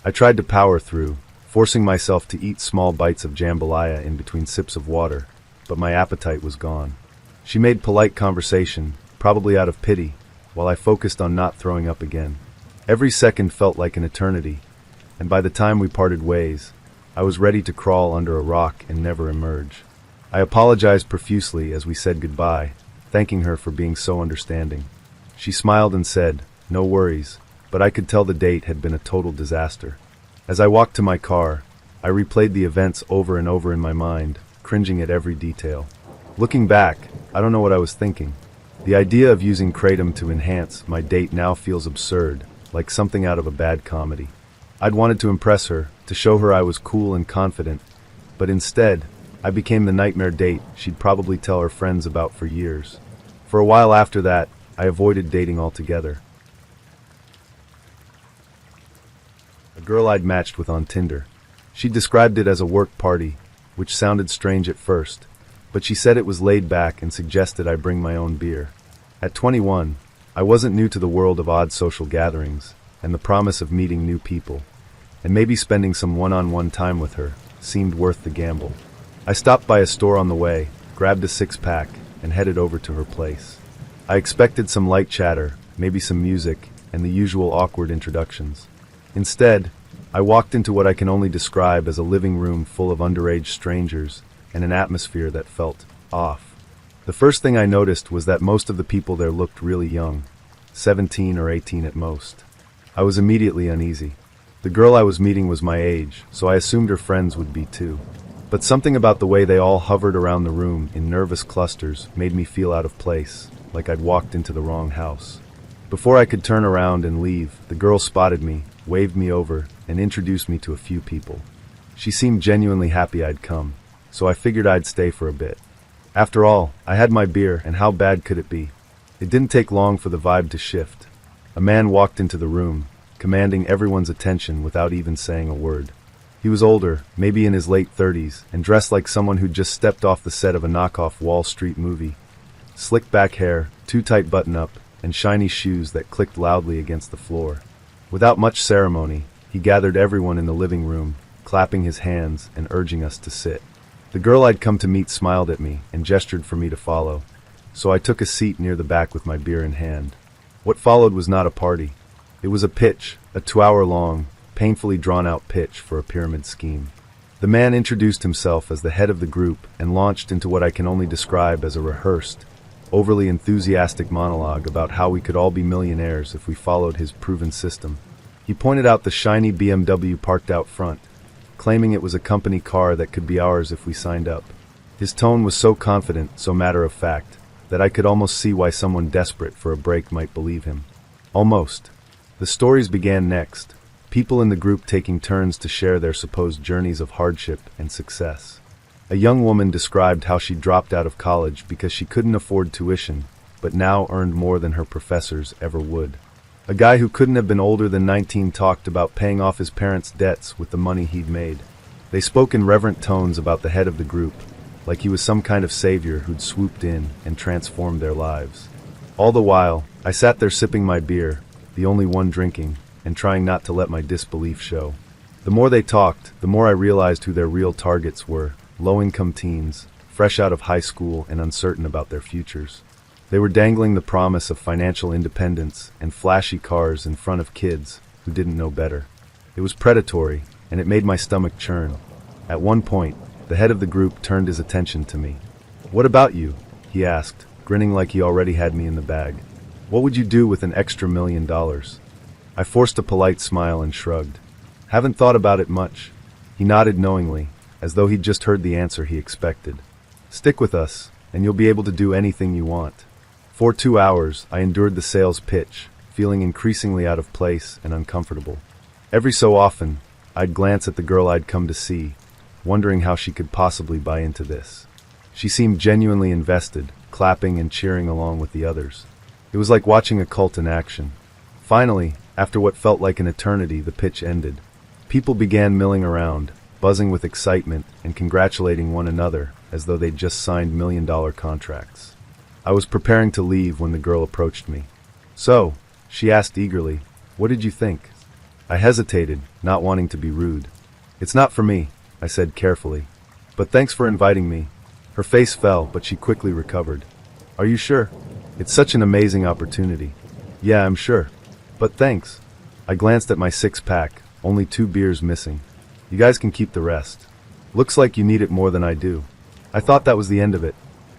I tried to power through, forcing myself to eat small bites of jambalaya in between sips of water, but my appetite was gone. She made polite conversation, probably out of pity, while I focused on not throwing up again. Every second felt like an eternity, and by the time we parted ways, I was ready to crawl under a rock and never emerge. I apologized profusely as we said goodbye, thanking her for being so understanding. She smiled and said, "No worries," but I could tell the date had been a total disaster. As I walked to my car, I replayed the events over and over in my mind, cringing at every detail. Looking back, I don't know what I was thinking. The idea of using kratom to enhance my date now feels absurd, like something out of a bad comedy. I'd wanted to impress her, to show her I was cool and confident, but instead, I became the nightmare date she'd probably tell her friends about for years. For a while after that, I avoided dating altogether. A girl I'd matched with on Tinder. She described it as a work party, which sounded strange at first, but she said it was laid back and suggested I bring my own beer. At 21, I wasn't new to the world of odd social gatherings, and the promise of meeting new people, and maybe spending some one-on-one time with her, seemed worth the gamble. I stopped by a store on the way, grabbed a six-pack, and headed over to her place. I expected some light chatter, maybe some music, and the usual awkward introductions. Instead, I walked into what I can only describe as a living room full of underage strangers and an atmosphere that felt off. The first thing I noticed was that most of the people there looked really young, 17 or 18 at most. I was immediately uneasy. The girl I was meeting was my age, so I assumed her friends would be too. But something about the way they all hovered around the room in nervous clusters made me feel out of place, like I'd walked into the wrong house. Before I could turn around and leave, the girl spotted me, waved me over, and introduced me to a few people. She seemed genuinely happy I'd come, so I figured I'd stay for a bit. After all, I had my beer, and how bad could it be? It didn't take long for the vibe to shift. A man walked into the room, commanding everyone's attention without even saying a word. He was older, maybe in his late 30s, and dressed like someone who'd just stepped off the set of a knockoff Wall Street movie. Slick back hair, too tight button-up, and shiny shoes that clicked loudly against the floor. Without much ceremony, he gathered everyone in the living room, clapping his hands and urging us to sit. The girl I'd come to meet smiled at me and gestured for me to follow, so I took a seat near the back with my beer in hand. What followed was not a party. It was a pitch, a 2-hour-long, painfully drawn-out pitch for a pyramid scheme. The man introduced himself as the head of the group and launched into what I can only describe as a rehearsed, overly enthusiastic monologue about how we could all be millionaires if we followed his proven system. He pointed out the shiny BMW parked out front, claiming it was a company car that could be ours if we signed up. His tone was so confident, so matter-of-fact, that I could almost see why someone desperate for a break might believe him. Almost. The stories began next, people in the group taking turns to share their supposed journeys of hardship and success. A young woman described how she dropped out of college because she couldn't afford tuition, but now earned more than her professors ever would. A guy who couldn't have been older than 19 talked about paying off his parents' debts with the money he'd made. They spoke in reverent tones about the head of the group, like he was some kind of savior who'd swooped in and transformed their lives. All the while, I sat there sipping my beer, the only one drinking, and trying not to let my disbelief show. The more they talked, the more I realized who their real targets were: low-income teens, fresh out of high school and uncertain about their futures. They were dangling the promise of financial independence and flashy cars in front of kids who didn't know better. It was predatory, and it made my stomach churn. At one point, the head of the group turned his attention to me. "What about you?" he asked, grinning like he already had me in the bag. "What would you do with an extra $1 million? I forced a polite smile and shrugged. "Haven't thought about it much." He nodded knowingly, as though he'd just heard the answer he expected. "Stick with us, and you'll be able to do anything you want." For 2 hours, I endured the sales pitch, feeling increasingly out of place and uncomfortable. Every so often, I'd glance at the girl I'd come to see, wondering how she could possibly buy into this. She seemed genuinely invested, clapping and cheering along with the others. It was like watching a cult in action. Finally, after what felt like an eternity, the pitch ended. People began milling around, buzzing with excitement and congratulating one another as though they'd just signed million-dollar contracts. I was preparing to leave when the girl approached me. "So," she asked eagerly, "what did you think?" I hesitated, not wanting to be rude. "It's not for me," I said carefully. "But thanks for inviting me." Her face fell, but she quickly recovered. "Are you sure? It's such an amazing opportunity." "Yeah, I'm sure. But thanks." I glanced at my six-pack, only 2 beers missing. "You guys can keep the rest. Looks like you need it more than I do." I thought that was the end of it.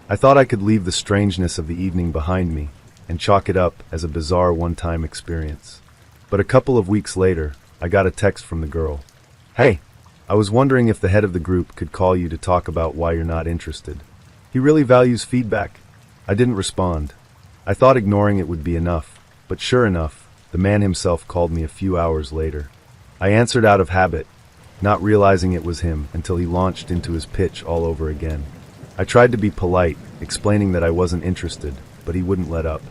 I thought I could leave the strangeness of the evening behind me and chalk it up as a bizarre one-time experience. But a couple of weeks later, I got a text from the girl. "Hey, I was wondering if the head of the group could call you to talk about why you're not interested. He really values feedback." I didn't respond. I thought ignoring it would be enough, but sure enough, the man himself called me a few hours later. I answered out of habit, not realizing it was him until he launched into his pitch all over again. I tried to be polite, explaining that I wasn't interested, but he wouldn't let up.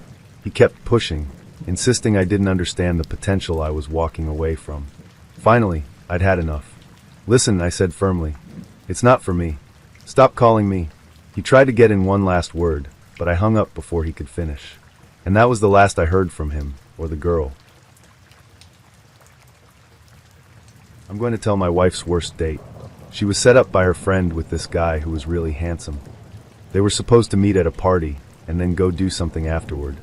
He kept pushing, insisting I didn't understand the potential I was walking away from. Finally, I'd had enough. "Listen," I said firmly. "It's not for me. Stop calling me." He tried to get in one last word, but I hung up before he could finish. And that was the last I heard from him, or the girl. I'm going to tell my wife's worst date. She was set up by her friend with this guy who was really handsome. They were supposed to meet at a party, and then go do something afterward.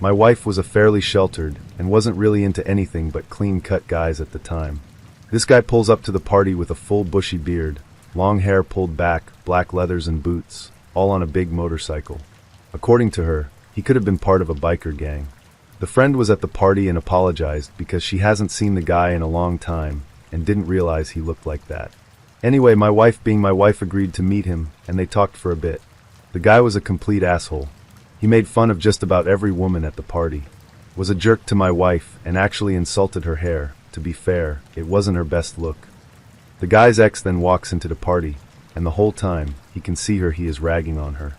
My wife was a fairly sheltered, and wasn't really into anything but clean-cut guys at the time. This guy pulls up to the party with a full bushy beard, long hair pulled back, black leathers and boots, all on a big motorcycle. According to her, he could have been part of a biker gang. The friend was at the party and apologized because she hasn't seen the guy in a long time and didn't realize he looked like that. Anyway, my wife being my wife agreed to meet him, and they talked for a bit. The guy was a complete asshole. He made fun of just about every woman at the party, was a jerk to my wife, and actually insulted her hair. To be fair, it wasn't her best look. The guy's ex then walks into the party, and the whole time, he can see her, he is ragging on her.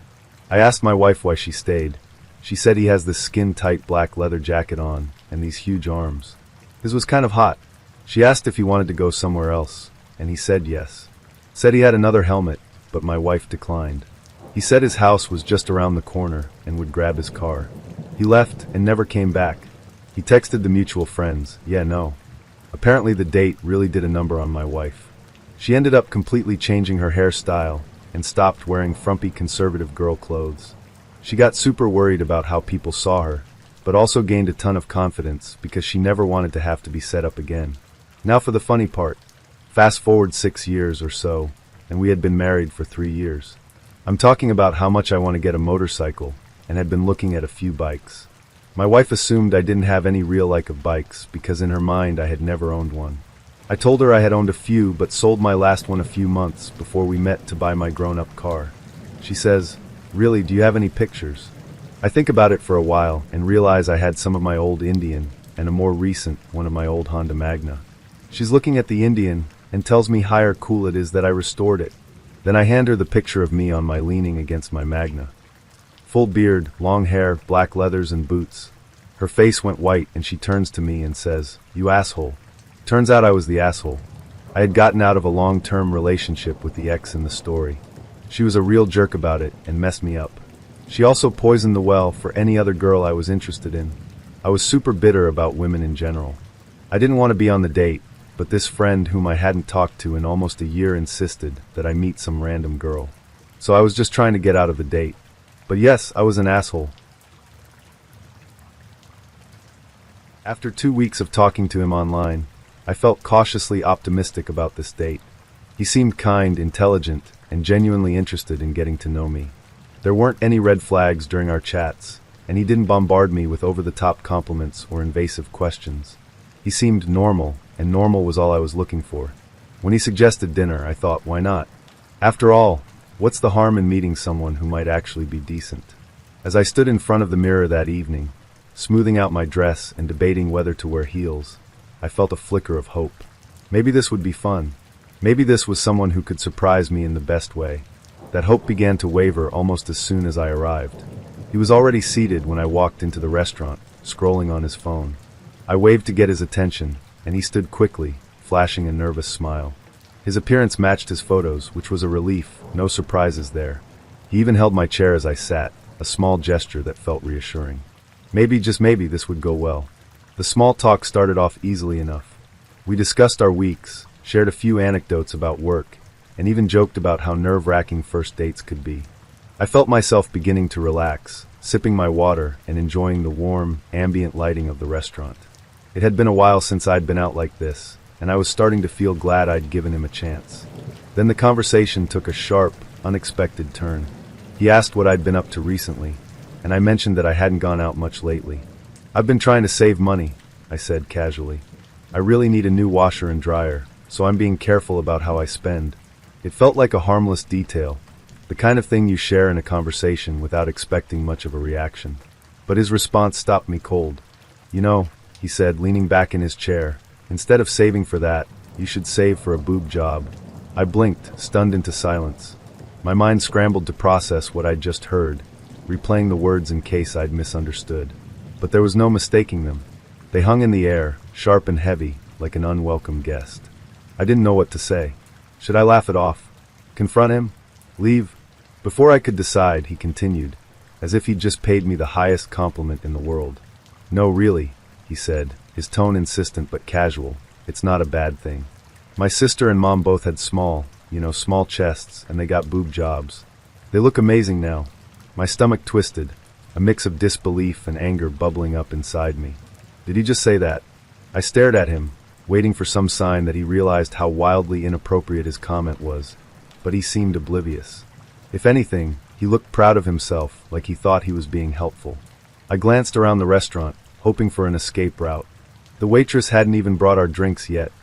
I asked my wife why she stayed. She said he has this skin-tight black leather jacket on, and these huge arms. His was kind of hot. She asked if he wanted to go somewhere else, and he said yes. Said he had another helmet, but my wife declined. He said his house was just around the corner and would grab his car. He left and never came back. He texted the mutual friends, yeah, no. Apparently the date really did a number on my wife. She ended up completely changing her hairstyle and stopped wearing frumpy conservative girl clothes. She got super worried about how people saw her, but also gained a ton of confidence because she never wanted to have to be set up again. Now for the funny part. Fast forward 6 years or so, and we had been married for 3 years. I'm talking about how much I want to get a motorcycle, and had been looking at a few bikes. My wife assumed I didn't have any real like of bikes because in her mind I had never owned one. I told her I had owned a few but sold my last one a few months before we met to buy my grown-up car. She says, "Really, do you have any pictures?" I think about it for a while and realize I had some of my old Indian and a more recent one of my old Honda Magna. She's looking at the Indian and tells me how cool it is that I restored it. Then I hand her the picture of me on my leaning against my Magna. Full beard, long hair, black leathers and boots. Her face went white and she turns to me and says, "You asshole." Turns out I was the asshole. I had gotten out of a long-term relationship with the ex in the story. She was a real jerk about it and messed me up. She also poisoned the well for any other girl I was interested in. I was super bitter about women in general. I didn't want to be on the date, but this friend whom I hadn't talked to in almost a year insisted that I meet some random girl. So I was just trying to get out of the date. But yes, I was an asshole. After 2 weeks of talking to him online, I felt cautiously optimistic about this date. He seemed kind, intelligent, and genuinely interested in getting to know me. There weren't any red flags during our chats, and he didn't bombard me with over-the-top compliments or invasive questions. He seemed normal, and normal was all I was looking for. When he suggested dinner, I thought, why not? After all, what's the harm in meeting someone who might actually be decent? As I stood in front of the mirror that evening, smoothing out my dress and debating whether to wear heels, I felt a flicker of hope. Maybe this would be fun. Maybe this was someone who could surprise me in the best way. That hope began to waver almost as soon as I arrived. He was already seated when I walked into the restaurant, scrolling on his phone. I waved to get his attention, and he stood quickly, flashing a nervous smile. His appearance matched his photos, which was a relief, no surprises there. He even held my chair as I sat, a small gesture that felt reassuring. Maybe, just maybe, this would go well. The small talk started off easily enough. We discussed our weeks, shared a few anecdotes about work, and even joked about how nerve-wracking first dates could be. I felt myself beginning to relax, sipping my water and enjoying the warm, ambient lighting of the restaurant. It had been a while since I'd been out like this, and I was starting to feel glad I'd given him a chance. Then the conversation took a sharp, unexpected turn. He asked what I'd been up to recently, and I mentioned that I hadn't gone out much lately. "I've been trying to save money," I said casually. "I really need a new washer and dryer, so I'm being careful about how I spend." It felt like a harmless detail, the kind of thing you share in a conversation without expecting much of a reaction. But his response stopped me cold. "You know," he said, leaning back in his chair, "instead of saving for that, you should save for a boob job." I blinked, stunned into silence. My mind scrambled to process what I'd just heard, replaying the words in case I'd misunderstood. But there was no mistaking them. They hung in the air, sharp and heavy, like an unwelcome guest. I didn't know what to say. Should I laugh it off? Confront him? Leave? Before I could decide, he continued, as if he'd just paid me the highest compliment in the world. "No, really," he said, his tone insistent but casual. "It's not a bad thing. My sister and mom both had small chests, and they got boob jobs. They look amazing now." My stomach twisted, a mix of disbelief and anger bubbling up inside me. Did he just say that? I stared at him, waiting for some sign that he realized how wildly inappropriate his comment was, but he seemed oblivious. If anything, he looked proud of himself, like he thought he was being helpful. I glanced around the restaurant, hoping for an escape route. The waitress hadn't even brought our drinks yet,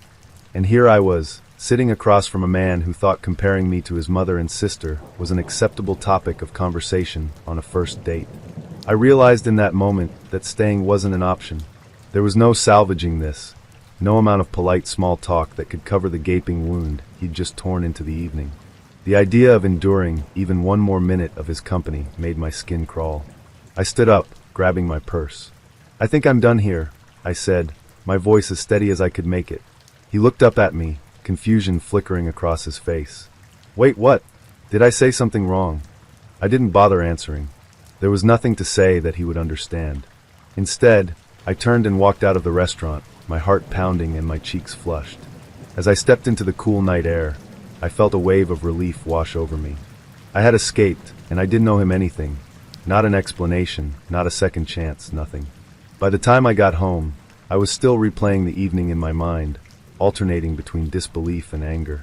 and here I was, sitting across from a man who thought comparing me to his mother and sister was an acceptable topic of conversation on a first date. I realized in that moment that staying wasn't an option. There was no salvaging this, no amount of polite small talk that could cover the gaping wound he'd just torn into the evening. The idea of enduring even one more minute of his company made my skin crawl. I stood up, grabbing my purse. "I think I'm done here," I said, my voice as steady as I could make it. He looked up at me, confusion flickering across his face. Wait, what? Did I say something wrong? I didn't bother answering. There was nothing to say that he would understand. Instead, I turned and walked out of the restaurant, my heart pounding and my cheeks flushed. As I stepped into the cool night air, I felt a wave of relief wash over me. I had escaped, and I didn't owe him anything. Not an explanation, not a second chance, nothing. By the time I got home, I was still replaying the evening in my mind, alternating between disbelief and anger.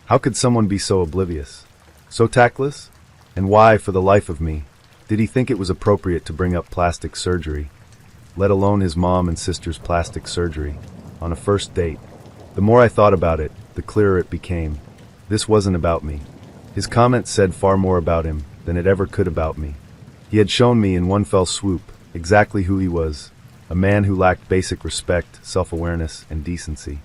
How could someone be so oblivious? So tactless? And why, for the life of me, did he think it was appropriate to bring up plastic surgery, let alone his mom and sister's plastic surgery, on a first date? The more I thought about it, the clearer it became. This wasn't about me. His comment said far more about him than it ever could about me. He had shown me in one fell swoop exactly who he was, a man who lacked basic respect, self-awareness, and decency.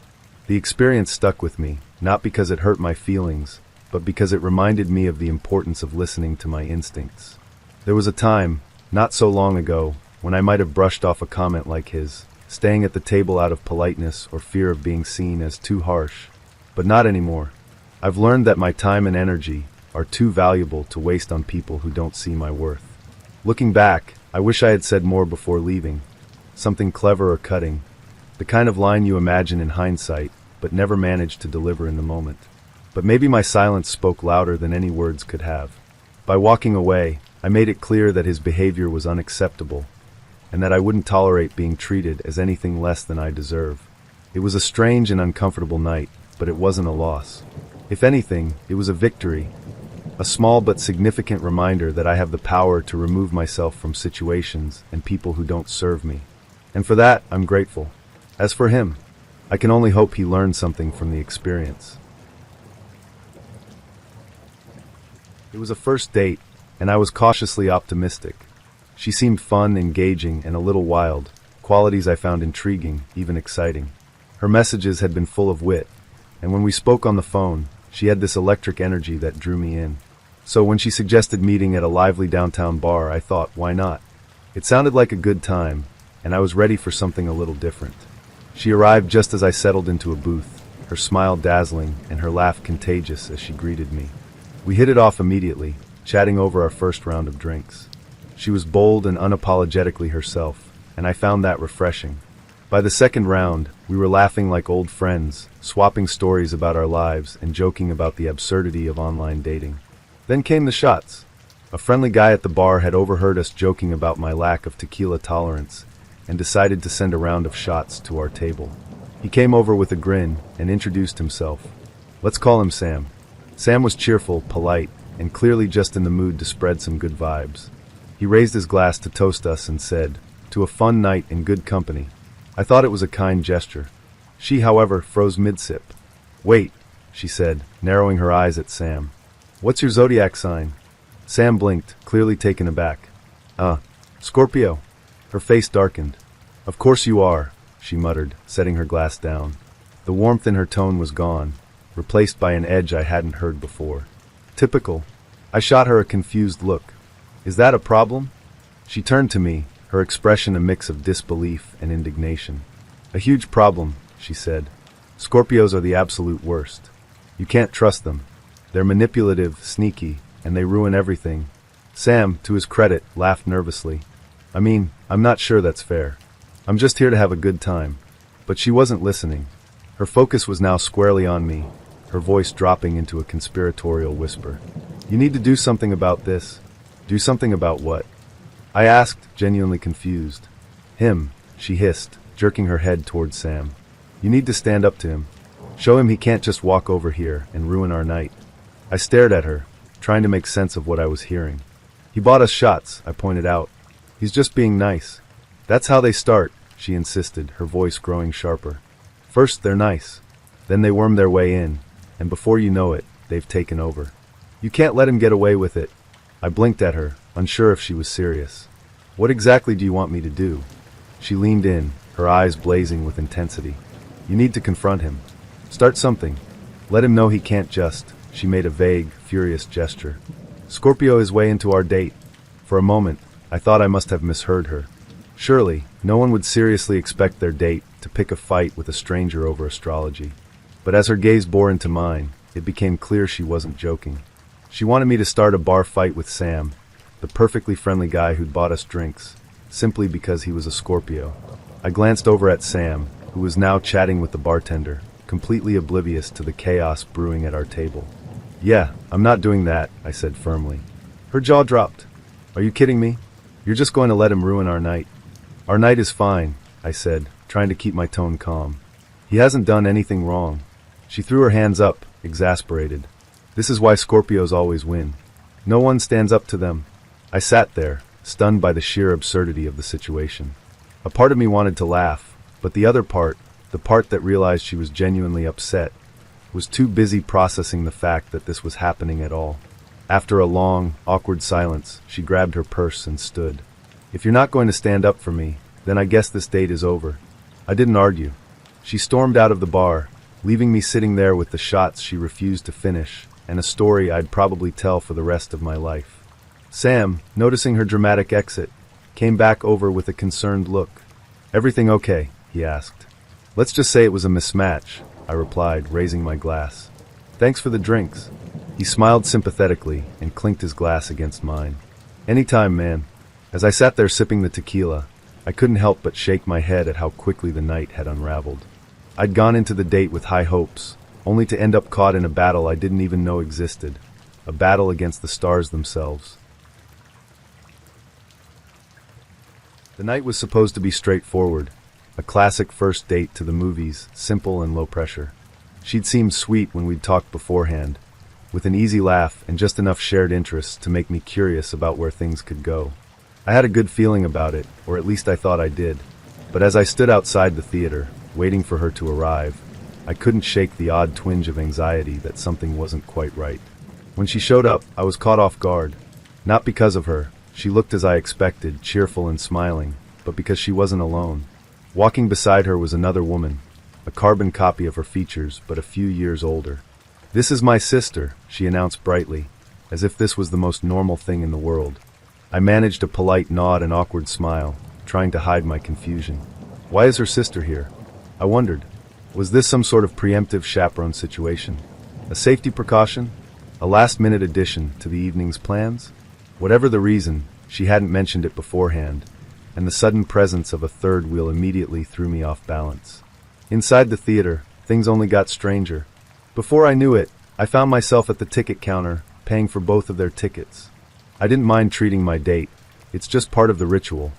The experience stuck with me, not because it hurt my feelings, but because it reminded me of the importance of listening to my instincts. There was a time, not so long ago, when I might have brushed off a comment like his, staying at the table out of politeness or fear of being seen as too harsh. But not anymore. I've learned that my time and energy are too valuable to waste on people who don't see my worth. Looking back, I wish I had said more before leaving. Something clever or cutting. The kind of line you imagine in hindsight, but never managed to deliver in the moment. But maybe my silence spoke louder than any words could have. By walking away, I made it clear that his behavior was unacceptable, and that I wouldn't tolerate being treated as anything less than I deserve. It was a strange and uncomfortable night, but it wasn't a loss. If anything, it was a victory, a small but significant reminder that I have the power to remove myself from situations and people who don't serve me. And for that, I'm grateful. As for him, I can only hope he learned something from the experience. It was a first date, and I was cautiously optimistic. She seemed fun, engaging, and a little wild, qualities I found intriguing, even exciting. Her messages had been full of wit, and when we spoke on the phone, she had this electric energy that drew me in. So when she suggested meeting at a lively downtown bar, I thought, why not? It sounded like a good time, and I was ready for something a little different. She arrived just as I settled into a booth, her smile dazzling and her laugh contagious as she greeted me. We hit it off immediately, chatting over our first round of drinks. She was bold and unapologetically herself, and I found that refreshing. By the second round, we were laughing like old friends, swapping stories about our lives and joking about the absurdity of online dating. Then came the shots. A friendly guy at the bar had overheard us joking about my lack of tequila tolerance and decided to send a round of shots to our table. He came over with a grin and introduced himself. Let's call him Sam. Sam was cheerful, polite, and clearly just in the mood to spread some good vibes. He raised his glass to toast us and said, "To a fun night in good company." I thought it was a kind gesture. She, however, froze mid-sip. "Wait," she said, narrowing her eyes at Sam. "What's your zodiac sign?" Sam blinked, clearly taken aback. Scorpio." Her face darkened. "Of course you are," she muttered, setting her glass down. The warmth in her tone was gone, replaced by an edge I hadn't heard before. "Typical." I shot her a confused look. "Is that a problem?" She turned to me, her expression a mix of disbelief and indignation. "A huge problem," she said. "Scorpios are the absolute worst. You can't trust them. They're manipulative, sneaky, and they ruin everything." Sam, to his credit, laughed nervously. I'm not sure that's fair. I'm just here to have a good time." But she wasn't listening. Her focus was now squarely on me, her voice dropping into a conspiratorial whisper. "You need to do something about this." "Do something about what?" I asked, genuinely confused. "Him," she hissed, jerking her head towards Sam. "You need to stand up to him. Show him he can't just walk over here and ruin our night." I stared at her, trying to make sense of what I was hearing. "He bought us shots," I pointed out. "He's just being nice." "That's how they start," she insisted, her voice growing sharper. "First they're nice. Then they worm their way in, and before you know it, they've taken over. You can't let him get away with it." I blinked at her, unsure if she was serious. "What exactly do you want me to do?" She leaned in, her eyes blazing with intensity. "You need to confront him. Start something. Let him know he can't just..." She made a vague, furious gesture. "Scorpio his way into our date." For a moment, I thought I must have misheard her. Surely, no one would seriously expect their date to pick a fight with a stranger over astrology. But as her gaze bore into mine, it became clear she wasn't joking. She wanted me to start a bar fight with Sam, the perfectly friendly guy who'd bought us drinks, simply because he was a Scorpio. I glanced over at Sam, who was now chatting with the bartender, completely oblivious to the chaos brewing at our table. "Yeah, I'm not doing that," I said firmly. Her jaw dropped. "Are you kidding me? You're just going to let him ruin our night." "Our night is fine," I said, trying to keep my tone calm. "He hasn't done anything wrong." She threw her hands up, exasperated. "This is why Scorpios always win. No one stands up to them." I sat there, stunned by the sheer absurdity of the situation. A part of me wanted to laugh, but the other part, the part that realized she was genuinely upset, was too busy processing the fact that this was happening at all. After a long, awkward silence, she grabbed her purse and stood. "If you're not going to stand up for me, then I guess this date is over." I didn't argue. She stormed out of the bar, leaving me sitting there with the shots she refused to finish, and a story I'd probably tell for the rest of my life. Sam, noticing her dramatic exit, came back over with a concerned look. "Everything okay?" he asked. "Let's just say it was a mismatch," I replied, raising my glass. "Thanks for the drinks." He smiled sympathetically and clinked his glass against mine. "Anytime, man." As I sat there sipping the tequila, I couldn't help but shake my head at how quickly the night had unraveled. I'd gone into the date with high hopes, only to end up caught in a battle I didn't even know existed, a battle against the stars themselves. The night was supposed to be straightforward, a classic first date to the movies, simple and low pressure. She'd seemed sweet when we'd talked beforehand, with an easy laugh and just enough shared interests to make me curious about where things could go. I had a good feeling about it, or at least I thought I did, but as I stood outside the theater, waiting for her to arrive, I couldn't shake the odd twinge of anxiety that something wasn't quite right. When she showed up, I was caught off guard. Not because of her, she looked as I expected, cheerful and smiling, but because she wasn't alone. Walking beside her was another woman, a carbon copy of her features, but a few years older. "This is my sister," she announced brightly, as if this was the most normal thing in the world. I managed a polite nod and awkward smile, trying to hide my confusion. Why is her sister here? I wondered. Was this some sort of preemptive chaperone situation? A safety precaution? A last-minute addition to the evening's plans? Whatever the reason, she hadn't mentioned it beforehand, and the sudden presence of a third wheel immediately threw me off balance. Inside the theater, things only got stranger. Before I knew it, I found myself at the ticket counter, paying for both of their tickets. I didn't mind treating my date, it's just part of the ritual,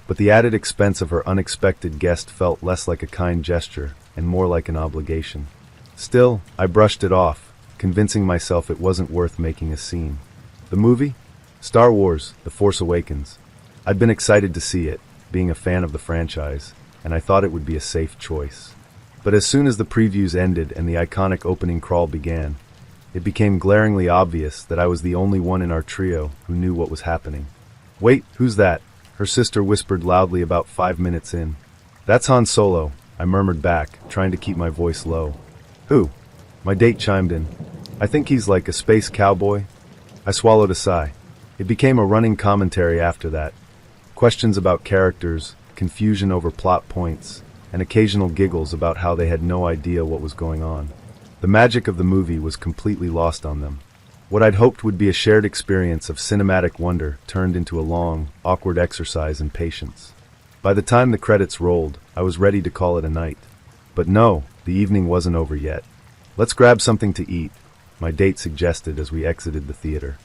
but the added expense of her unexpected guest felt less like a kind gesture and more like an obligation. Still, I brushed it off, convincing myself it wasn't worth making a scene. The movie? Star Wars: The Force Awakens. I'd been excited to see it, being a fan of the franchise, and I thought it would be a safe choice. But as soon as the previews ended and the iconic opening crawl began, it became glaringly obvious that I was the only one in our trio who knew what was happening. "Wait, who's that?" her sister whispered loudly about 5 minutes in. "That's Han Solo," I murmured back, trying to keep my voice low. "Who?" My date chimed in. "I think he's like a space cowboy." I swallowed a sigh. It became a running commentary after that. Questions about characters, confusion over plot points, and occasional giggles about how they had no idea what was going on. The magic of the movie was completely lost on them. What I'd hoped would be a shared experience of cinematic wonder turned into a long, awkward exercise in patience. By the time the credits rolled, I was ready to call it a night. But no, the evening wasn't over yet. "Let's grab something to eat," my date suggested as we exited the theater.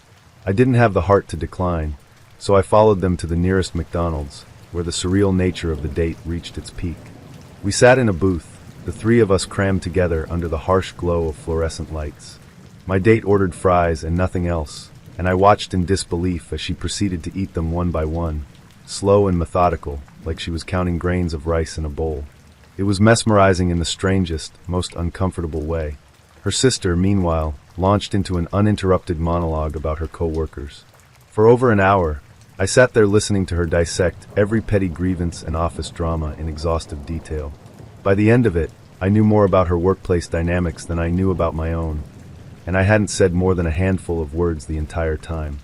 I didn't have the heart to decline, so I followed them to the nearest McDonald's, where the surreal nature of the date reached its peak. We sat in a booth, the three of us crammed together under the harsh glow of fluorescent lights. My date ordered fries and nothing else, and I watched in disbelief as she proceeded to eat them one by one, slow and methodical, like she was counting grains of rice in a bowl. It was mesmerizing in the strangest, most uncomfortable way. Her sister, meanwhile, launched into an uninterrupted monologue about her co-workers. For over an hour, I sat there listening to her dissect every petty grievance and office drama in exhaustive detail. By the end of it, I knew more about her workplace dynamics than I knew about my own, and I hadn't said more than a handful of words the entire time.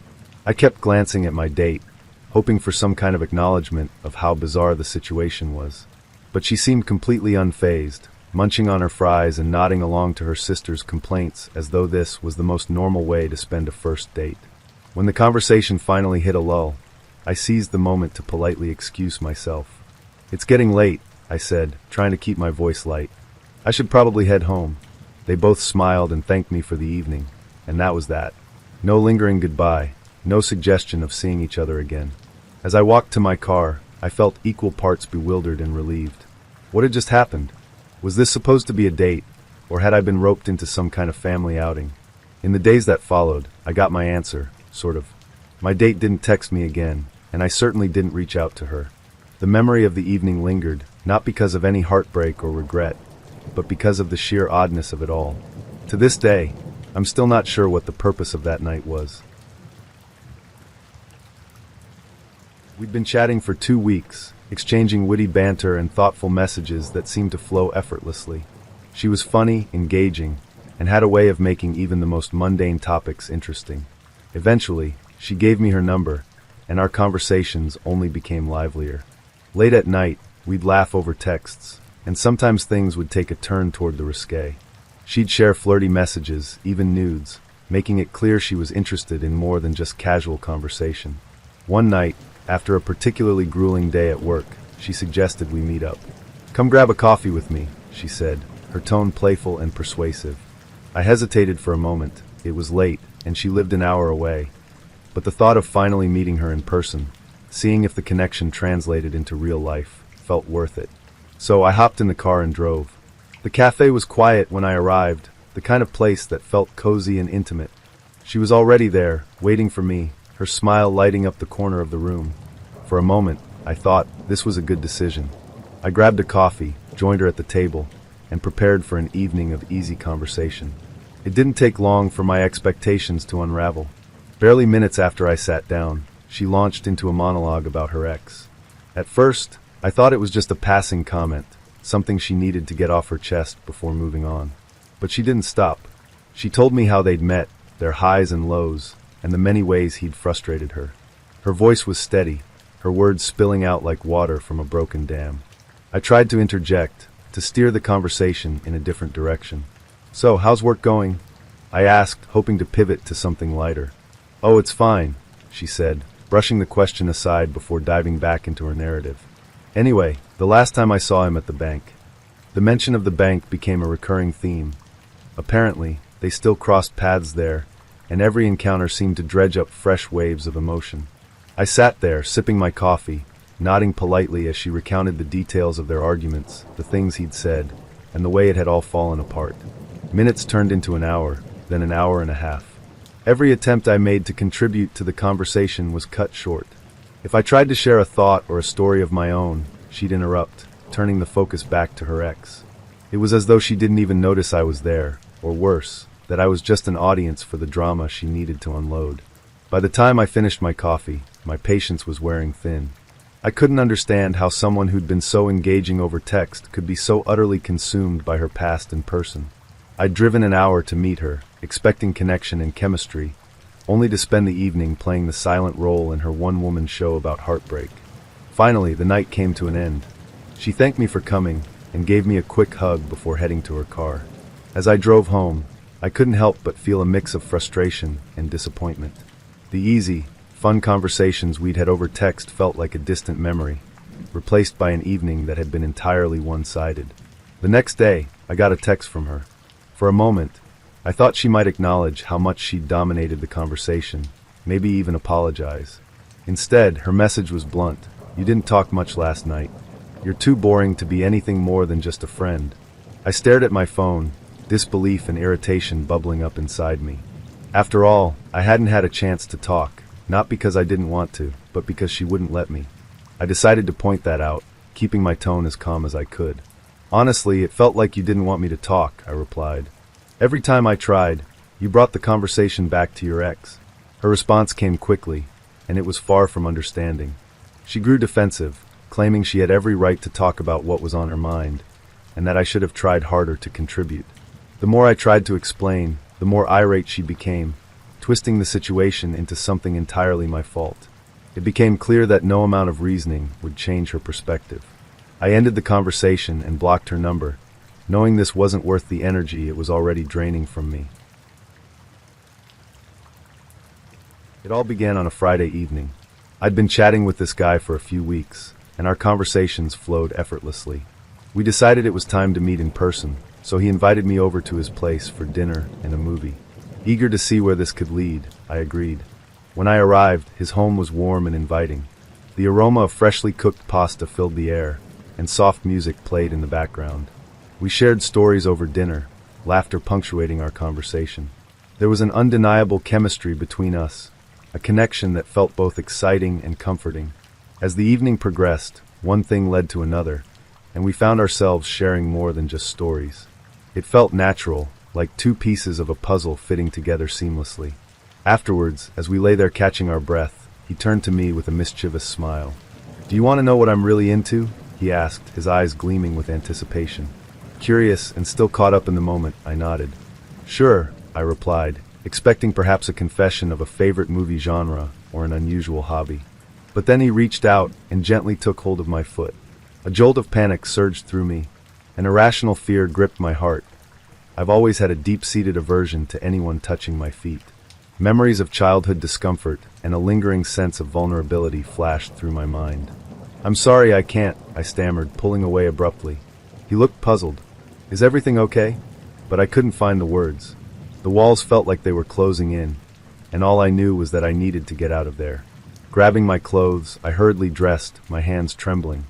I kept glancing at my date, hoping for some kind of acknowledgement of how bizarre the situation was. But she seemed completely unfazed, munching on her fries and nodding along to her sister's complaints as though this was the most normal way to spend a first date. When the conversation finally hit a lull, I seized the moment to politely excuse myself. "It's getting late," I said, trying to keep my voice light. "I should probably head home." They both smiled and thanked me for the evening, and that was that. No lingering goodbye, no suggestion of seeing each other again. As I walked to my car, I felt equal parts bewildered and relieved. What had just happened? Was this supposed to be a date, or had I been roped into some kind of family outing? In the days that followed, I got my answer, sort of. My date didn't text me again, and I certainly didn't reach out to her. The memory of the evening lingered, not because of any heartbreak or regret, but because of the sheer oddness of it all. To this day, I'm still not sure what the purpose of that night was. We'd been chatting for 2 weeks, exchanging witty banter and thoughtful messages that seemed to flow effortlessly. She was funny, engaging, and had a way of making even the most mundane topics interesting. Eventually, she gave me her number, and our conversations only became livelier. Late at night, we'd laugh over texts, and sometimes things would take a turn toward the risque. She'd share flirty messages, even nudes, making it clear she was interested in more than just casual conversation. One night, after a particularly grueling day at work, she suggested we meet up. "Come grab a coffee with me," she said, her tone playful and persuasive. I hesitated for a moment. It was late, and she lived an hour away. But the thought of finally meeting her in person, seeing if the connection translated into real life, felt worth it. So I hopped in the car and drove. The cafe was quiet when I arrived, the kind of place that felt cozy and intimate. She was already there, waiting for me, her smile lighting up the corner of the room. For a moment, I thought this was a good decision. I grabbed a coffee, joined her at the table, and prepared for an evening of easy conversation. It didn't take long for my expectations to unravel. Barely minutes after I sat down, she launched into a monologue about her ex. At first, I thought it was just a passing comment, something she needed to get off her chest before moving on. But she didn't stop. She told me how they'd met, their highs and lows, and the many ways he'd frustrated her. Her voice was steady, her words spilling out like water from a broken dam. I tried to interject, to steer the conversation in a different direction. "So, how's work going?" I asked, hoping to pivot to something lighter. "Oh, it's fine," she said, brushing the question aside before diving back into her narrative. "Anyway, the last time I saw him at the bank." The mention of the bank became a recurring theme. Apparently, they still crossed paths there, and every encounter seemed to dredge up fresh waves of emotion. I sat there, sipping my coffee, nodding politely as she recounted the details of their arguments, the things he'd said, and the way it had all fallen apart. Minutes turned into an hour, then an hour and a half. Every attempt I made to contribute to the conversation was cut short. If I tried to share a thought or a story of my own, she'd interrupt, turning the focus back to her ex. It was as though she didn't even notice I was there, or worse, that I was just an audience for the drama she needed to unload. By the time I finished my coffee, my patience was wearing thin. I couldn't understand how someone who'd been so engaging over text could be so utterly consumed by her past in person. I'd driven an hour to meet her, expecting connection and chemistry, only to spend the evening playing the silent role in her one-woman show about heartbreak. Finally, the night came to an end. She thanked me for coming and gave me a quick hug before heading to her car. As I drove home, I couldn't help but feel a mix of frustration and disappointment. The easy, fun conversations we'd had over text felt like a distant memory, replaced by an evening that had been entirely one-sided. The next day, I got a text from her. For a moment, I thought she might acknowledge how much she'd dominated the conversation, maybe even apologize. Instead, her message was blunt. "You didn't talk much last night. You're too boring to be anything more than just a friend." I stared at my phone, disbelief and irritation bubbling up inside me. After all, I hadn't had a chance to talk, not because I didn't want to, but because she wouldn't let me. I decided to point that out, keeping my tone as calm as I could. "Honestly, it felt like you didn't want me to talk," I replied. "Every time I tried, you brought the conversation back to your ex." Her response came quickly, and it was far from understanding. She grew defensive, claiming she had every right to talk about what was on her mind, and that I should have tried harder to contribute. The more I tried to explain, the more irate she became, twisting the situation into something entirely my fault. It became clear that no amount of reasoning would change her perspective. I ended the conversation and blocked her number, knowing this wasn't worth the energy it was already draining from me. It all began on a Friday evening. I'd been chatting with this guy for a few weeks, and our conversations flowed effortlessly. We decided it was time to meet in person, so he invited me over to his place for dinner and a movie. Eager to see where this could lead, I agreed. When I arrived, his home was warm and inviting. The aroma of freshly cooked pasta filled the air, and soft music played in the background. We shared stories over dinner, laughter punctuating our conversation. There was an undeniable chemistry between us, a connection that felt both exciting and comforting. As the evening progressed, one thing led to another, and we found ourselves sharing more than just stories. It felt natural, like two pieces of a puzzle fitting together seamlessly. Afterwards, as we lay there catching our breath, he turned to me with a mischievous smile. "Do you want to know what I'm really into?" he asked, his eyes gleaming with anticipation. Curious and still caught up in the moment, I nodded. "Sure," I replied, expecting perhaps a confession of a favorite movie genre or an unusual hobby. But then he reached out and gently took hold of my foot. A jolt of panic surged through me. An irrational fear gripped my heart. I've always had a deep-seated aversion to anyone touching my feet. Memories of childhood discomfort and a lingering sense of vulnerability flashed through my mind. "I'm sorry, I can't," I stammered, pulling away abruptly. He looked puzzled. "Is everything okay?" But I couldn't find the words. The walls felt like they were closing in, and all I knew was that I needed to get out of there. Grabbing my clothes, I hurriedly dressed, my hands trembling.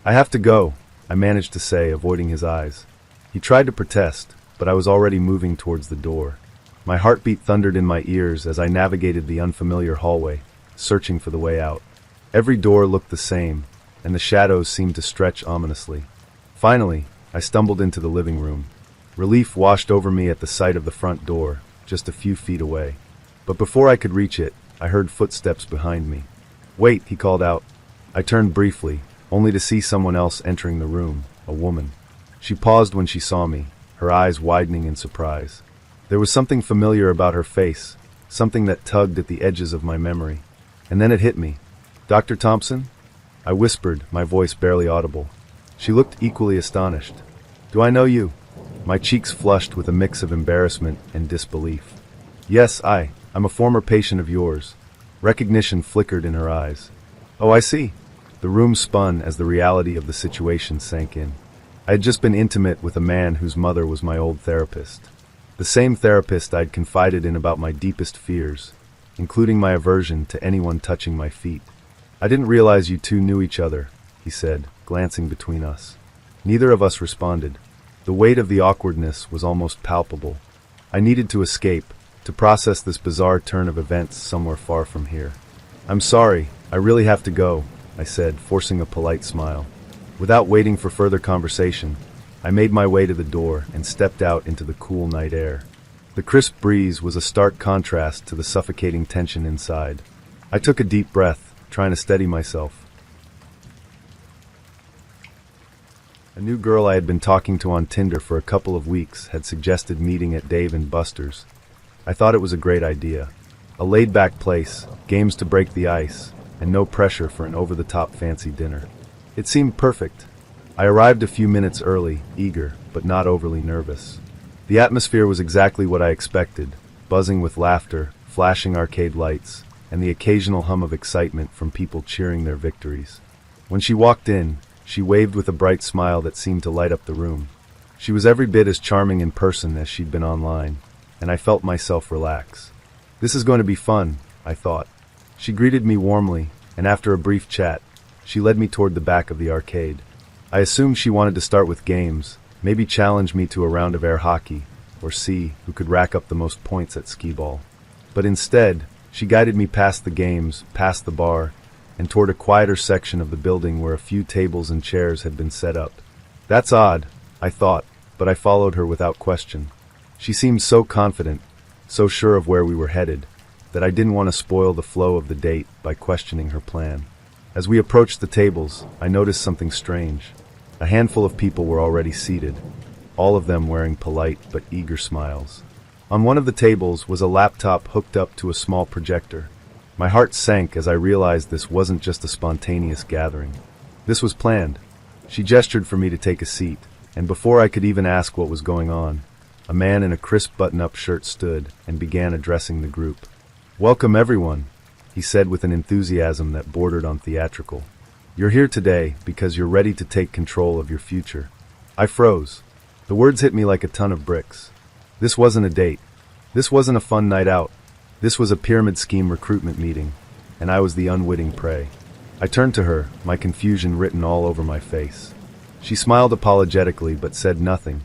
"I have to go," I managed to say, avoiding his eyes. He tried to protest, but I was already moving towards the door. My heartbeat thundered in my ears as I navigated the unfamiliar hallway, searching for the way out. Every door looked the same, and the shadows seemed to stretch ominously. Finally, I stumbled into the living room. Relief washed over me at the sight of the front door, just a few feet away. But before I could reach it, I heard footsteps behind me. "Wait," he called out. I turned briefly, only to see someone else entering the room, a woman. She paused when she saw me, her eyes widening in surprise. There was something familiar about her face, something that tugged at the edges of my memory. And then it hit me. "Dr. Thompson?" I whispered, my voice barely audible. She looked equally astonished. "Do I know you?" My cheeks flushed with a mix of embarrassment and disbelief. "Yes, I'm a former patient of yours." Recognition flickered in her eyes. "Oh, I see." The room spun as the reality of the situation sank in. I had just been intimate with a man whose mother was my old therapist. The same therapist I'd confided in about my deepest fears, including my aversion to anyone touching my feet. "I didn't realize you two knew each other," he said, glancing between us. Neither of us responded. The weight of the awkwardness was almost palpable. I needed to escape, to process this bizarre turn of events somewhere far from here. "I'm sorry, I really have to go," I said, forcing a polite smile. Without waiting for further conversation, I made my way to the door and stepped out into the cool night air. The crisp breeze was a stark contrast to the suffocating tension inside. I took a deep breath, trying to steady myself. A new girl I had been talking to on Tinder for a couple of weeks had suggested meeting at Dave & Buster's. I thought it was a great idea. A laid-back place, games to break the ice, and no pressure for an over-the-top fancy dinner. It seemed perfect. I arrived a few minutes early, eager, but not overly nervous. The atmosphere was exactly what I expected, buzzing with laughter, flashing arcade lights, and the occasional hum of excitement from people cheering their victories. When she walked in, she waved with a bright smile that seemed to light up the room. She was every bit as charming in person as she'd been online, and I felt myself relax. This is going to be fun, I thought. She greeted me warmly, and after a brief chat, she led me toward the back of the arcade. I assumed she wanted to start with games, maybe challenge me to a round of air hockey, or see who could rack up the most points at skee-ball. But instead, she guided me past the games, past the bar, and toward a quieter section of the building where a few tables and chairs had been set up. That's odd, I thought, but I followed her without question. She seemed so confident, so sure of where we were headed, that I didn't want to spoil the flow of the date by questioning her plan. As we approached the tables, I noticed something strange. A handful of people were already seated, all of them wearing polite but eager smiles. On one of the tables was a laptop hooked up to a small projector. My heart sank as I realized this wasn't just a spontaneous gathering. This was planned. She gestured for me to take a seat, and before I could even ask what was going on, a man in a crisp button-up shirt stood and began addressing the group. "Welcome, everyone," he said with an enthusiasm that bordered on theatrical. "You're here today because you're ready to take control of your future." I froze. The words hit me like a ton of bricks. This wasn't a date. This wasn't a fun night out. This was a pyramid scheme recruitment meeting, and I was the unwitting prey. I turned to her, my confusion written all over my face. She smiled apologetically but said nothing,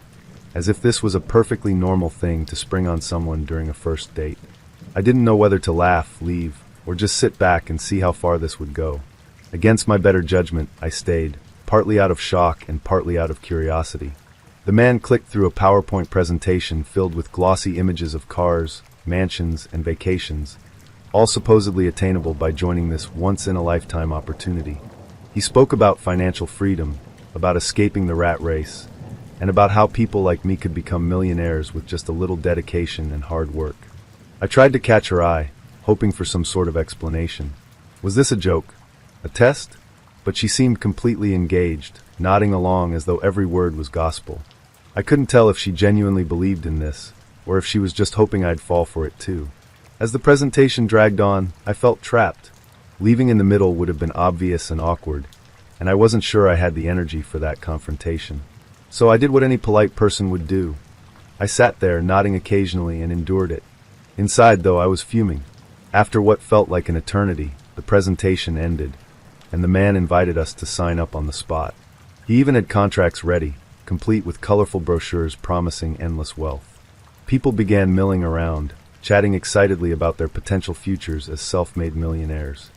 as if this was a perfectly normal thing to spring on someone during a first date. I didn't know whether to laugh, leave, or just sit back and see how far this would go. Against my better judgment, I stayed, partly out of shock and partly out of curiosity. The man clicked through a PowerPoint presentation filled with glossy images of cars, mansions, and vacations, all supposedly attainable by joining this once-in-a-lifetime opportunity. He spoke about financial freedom, about escaping the rat race, and about how people like me could become millionaires with just a little dedication and hard work. I tried to catch her eye, hoping for some sort of explanation. Was this a joke? A test? But she seemed completely engaged, nodding along as though every word was gospel. I couldn't tell if she genuinely believed in this, or if she was just hoping I'd fall for it too. As the presentation dragged on, I felt trapped. Leaving in the middle would have been obvious and awkward, and I wasn't sure I had the energy for that confrontation. So I did what any polite person would do. I sat there, nodding occasionally, and endured it. Inside, though, I was fuming. After what felt like an eternity, the presentation ended, and the man invited us to sign up on the spot. He even had contracts ready, complete with colorful brochures promising endless wealth. People began milling around, chatting excitedly about their potential futures as self-made millionaires.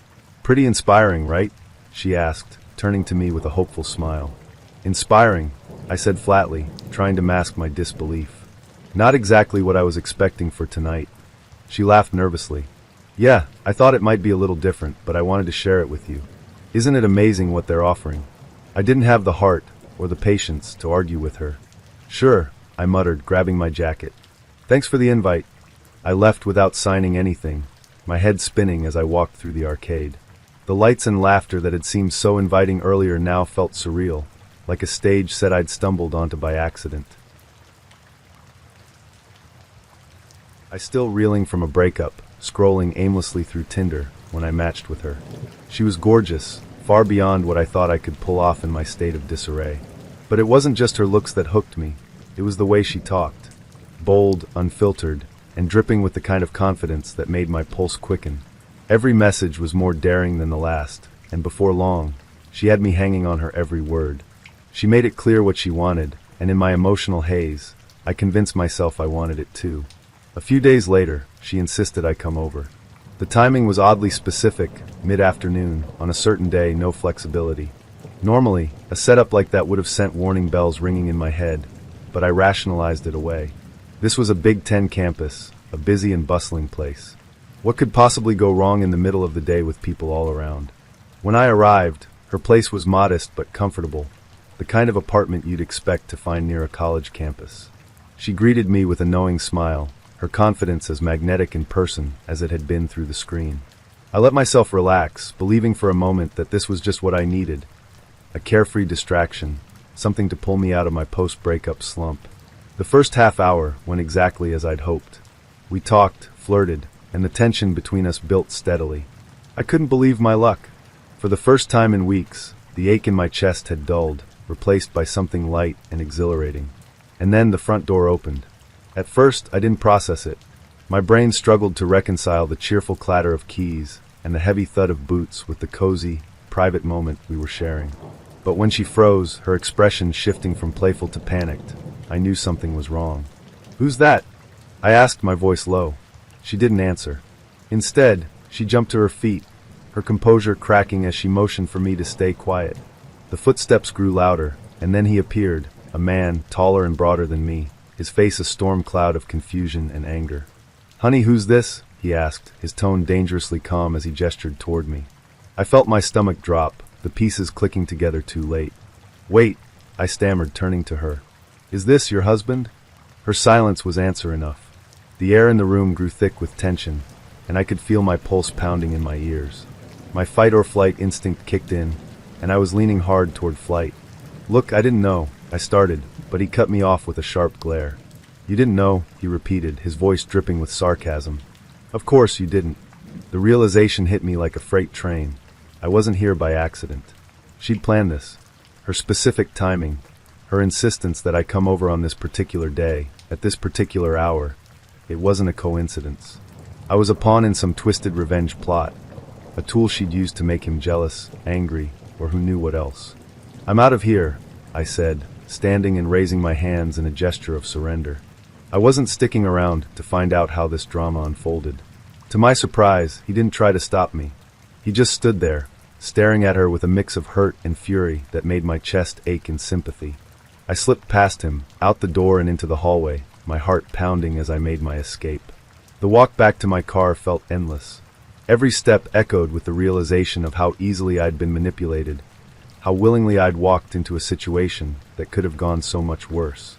"Pretty inspiring, right?" she asked, turning to me with a hopeful smile. "Inspiring," I said flatly, trying to mask my disbelief. "Not exactly what I was expecting for tonight." She laughed nervously. "Yeah, I thought it might be a little different, but I wanted to share it with you. Isn't it amazing what they're offering?" I didn't have the heart or the patience to argue with her. "Sure," I muttered, grabbing my jacket. "Thanks for the invite." I left without signing anything, my head spinning as I walked through the arcade. The lights and laughter that had seemed so inviting earlier now felt surreal, like a stage set I'd stumbled onto by accident. I still reeling from a breakup, scrolling aimlessly through Tinder when I matched with her. She was gorgeous, far beyond what I thought I could pull off in my state of disarray. But it wasn't just her looks that hooked me, it was the way she talked. Bold, unfiltered, and dripping with the kind of confidence that made my pulse quicken. Every message was more daring than the last, and before long, she had me hanging on her every word. She made it clear what she wanted, and in my emotional haze, I convinced myself I wanted it too. A few days later, she insisted I come over. The timing was oddly specific, mid-afternoon, on a certain day, no flexibility. Normally, a setup like that would have sent warning bells ringing in my head, but I rationalized it away. This was a Big Ten campus, a busy and bustling place. What could possibly go wrong in the middle of the day with people all around? When I arrived, her place was modest but comfortable, the kind of apartment you'd expect to find near a college campus. She greeted me with a knowing smile, her confidence as magnetic in person as it had been through the screen. I let myself relax, believing for a moment that this was just what I needed, a carefree distraction, something to pull me out of my post-breakup slump. The first half hour went exactly as I'd hoped. We talked, flirted, and the tension between us built steadily. I couldn't believe my luck. For the first time in weeks, the ache in my chest had dulled, replaced by something light and exhilarating. And then the front door opened. At first, I didn't process it. My brain struggled to reconcile the cheerful clatter of keys and the heavy thud of boots with the cozy, private moment we were sharing. But when she froze, her expression shifting from playful to panicked, I knew something was wrong. "Who's that?" I asked, my voice low. She didn't answer. Instead, she jumped to her feet, her composure cracking as she motioned for me to stay quiet. The footsteps grew louder, and then he appeared, a man taller and broader than me, his face a storm cloud of confusion and anger. "Honey, who's this?" he asked, his tone dangerously calm as he gestured toward me. I felt my stomach drop, the pieces clicking together too late. "Wait," I stammered, turning to her. "Is this your husband?" Her silence was answer enough. The air in the room grew thick with tension, and I could feel my pulse pounding in my ears. My fight or flight instinct kicked in, and I was leaning hard toward flight. "Look, I didn't know," I started, but he cut me off with a sharp glare. "You didn't know," he repeated, his voice dripping with sarcasm. "Of course you didn't." The realization hit me like a freight train. I wasn't here by accident. She'd planned this. Her specific timing, her insistence that I come over on this particular day, at this particular hour. It wasn't a coincidence. I was a pawn in some twisted revenge plot, a tool she'd used to make him jealous, angry, or who knew what else. "I'm out of here," I said, standing and raising my hands in a gesture of surrender. I wasn't sticking around to find out how this drama unfolded. To my surprise, he didn't try to stop me. He just stood there, staring at her with a mix of hurt and fury that made my chest ache in sympathy. I slipped past him, out the door and into the hallway, my heart pounding as I made my escape. The walk back to my car felt endless. Every step echoed with the realization of how easily I'd been manipulated, how willingly I'd walked into a situation that could have gone so much worse.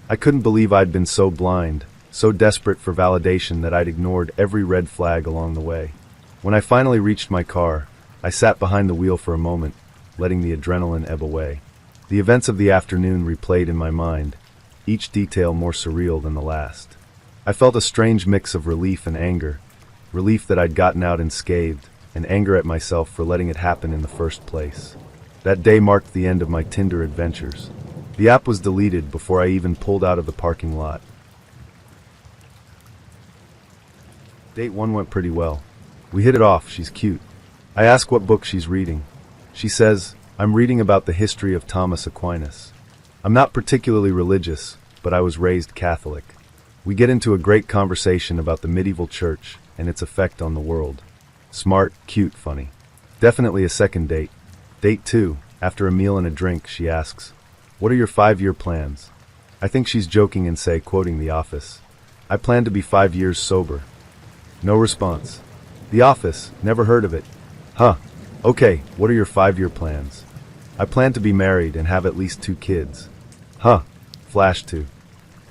I couldn't believe I'd been so blind, so desperate for validation that I'd ignored every red flag along the way. When I finally reached my car, I sat behind the wheel for a moment, letting the adrenaline ebb away. The events of the afternoon replayed in my mind, each detail more surreal than the last. I felt a strange mix of relief and anger, relief that I'd gotten out unscathed, and anger at myself for letting it happen in the first place. That day marked the end of my Tinder adventures. The app was deleted before I even pulled out of the parking lot. Date 1 went pretty well. We hit it off, she's cute. I ask what book she's reading. She says, "I'm reading about the history of Thomas Aquinas." I'm not particularly religious, but I was raised Catholic. We get into a great conversation about the medieval church and its effect on the world. Smart, cute, funny. Definitely a second date. Date 2, after a meal and a drink, she asks, "What are your 5-year plans?" I think she's joking and say, quoting The Office, "I plan to be 5 years sober." No response. The Office, never heard of it. Huh. Okay, what are your 5-year plans? I plan to be married and have at least 2 kids. Huh. Flash to.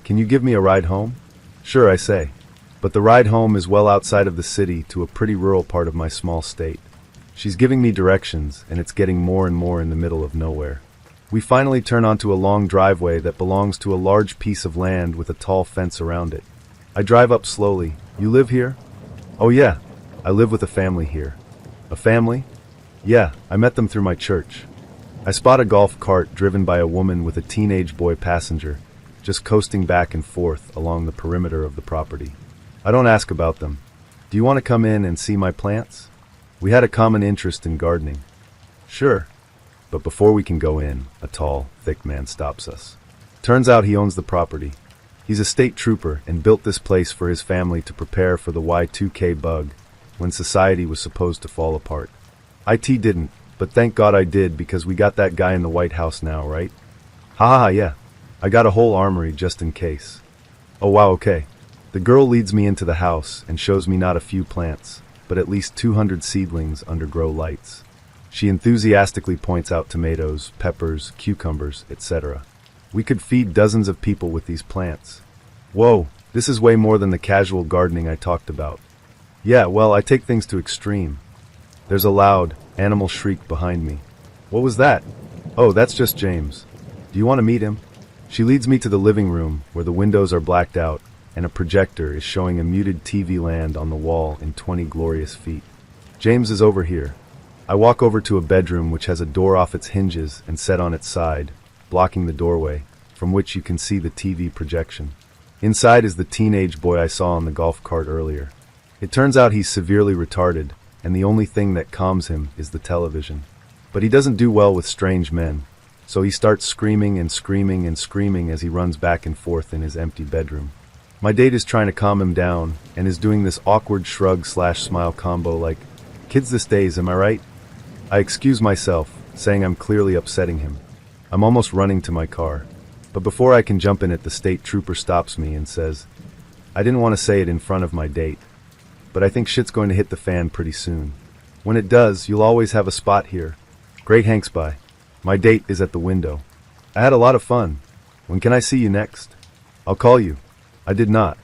Can you give me a ride home? Sure, I say. But the ride home is well outside of the city to a pretty rural part of my small state. She's giving me directions, and it's getting more and more in the middle of nowhere. We finally turn onto a long driveway that belongs to a large piece of land with a tall fence around it. I drive up slowly. "You live here?" "Oh yeah, I live with a family here." "A family?" "Yeah, I met them through my church." I spot a golf cart driven by a woman with a teenage boy passenger, just coasting back and forth along the perimeter of the property. I don't ask about them. "Do you want to come in and see my plants?" We had a common interest in gardening. "Sure." But before we can go in, a tall, thick man stops us. Turns out he owns the property. He's a state trooper and built this place for his family to prepare for the Y2K bug, when society was supposed to fall apart. IT didn't, but thank God I did, because we got that guy in the White House now, right? Ha ha ha, yeah. I got a whole armory just in case. Oh wow, okay. The girl leads me into the house and shows me not a few plants, but at least 200 seedlings under grow lights. She enthusiastically points out tomatoes, peppers, cucumbers, etc. We could feed dozens of people with these plants. Whoa, this is way more than the casual gardening I talked about. Yeah, well, I take things to extreme. There's a loud, animal shriek behind me. What was that? Oh, that's just James. Do you want to meet him? She leads me to the living room, where the windows are blacked out, and a projector is showing a muted TV land on the wall in 20 glorious feet. James is over here. I walk over to a bedroom which has a door off its hinges and set on its side, blocking the doorway, from which you can see the TV projection. Inside is the teenage boy I saw on the golf cart earlier. It turns out he's severely retarded, and the only thing that calms him is the television. But he doesn't do well with strange men, so he starts screaming and screaming and screaming as he runs back and forth in his empty bedroom. My date is trying to calm him down, and is doing this awkward shrug/smile combo like, "Kids this days, am I right?" I excuse myself, saying I'm clearly upsetting him. I'm almost running to my car, but before I can jump in it, the state trooper stops me and says, "I didn't want to say it in front of my date, but I think shit's going to hit the fan pretty soon. When it does, you'll always have a spot here. Great Hanks by." My date is at the window. "I had a lot of fun. When can I see you next?" "I'll call you." I did not.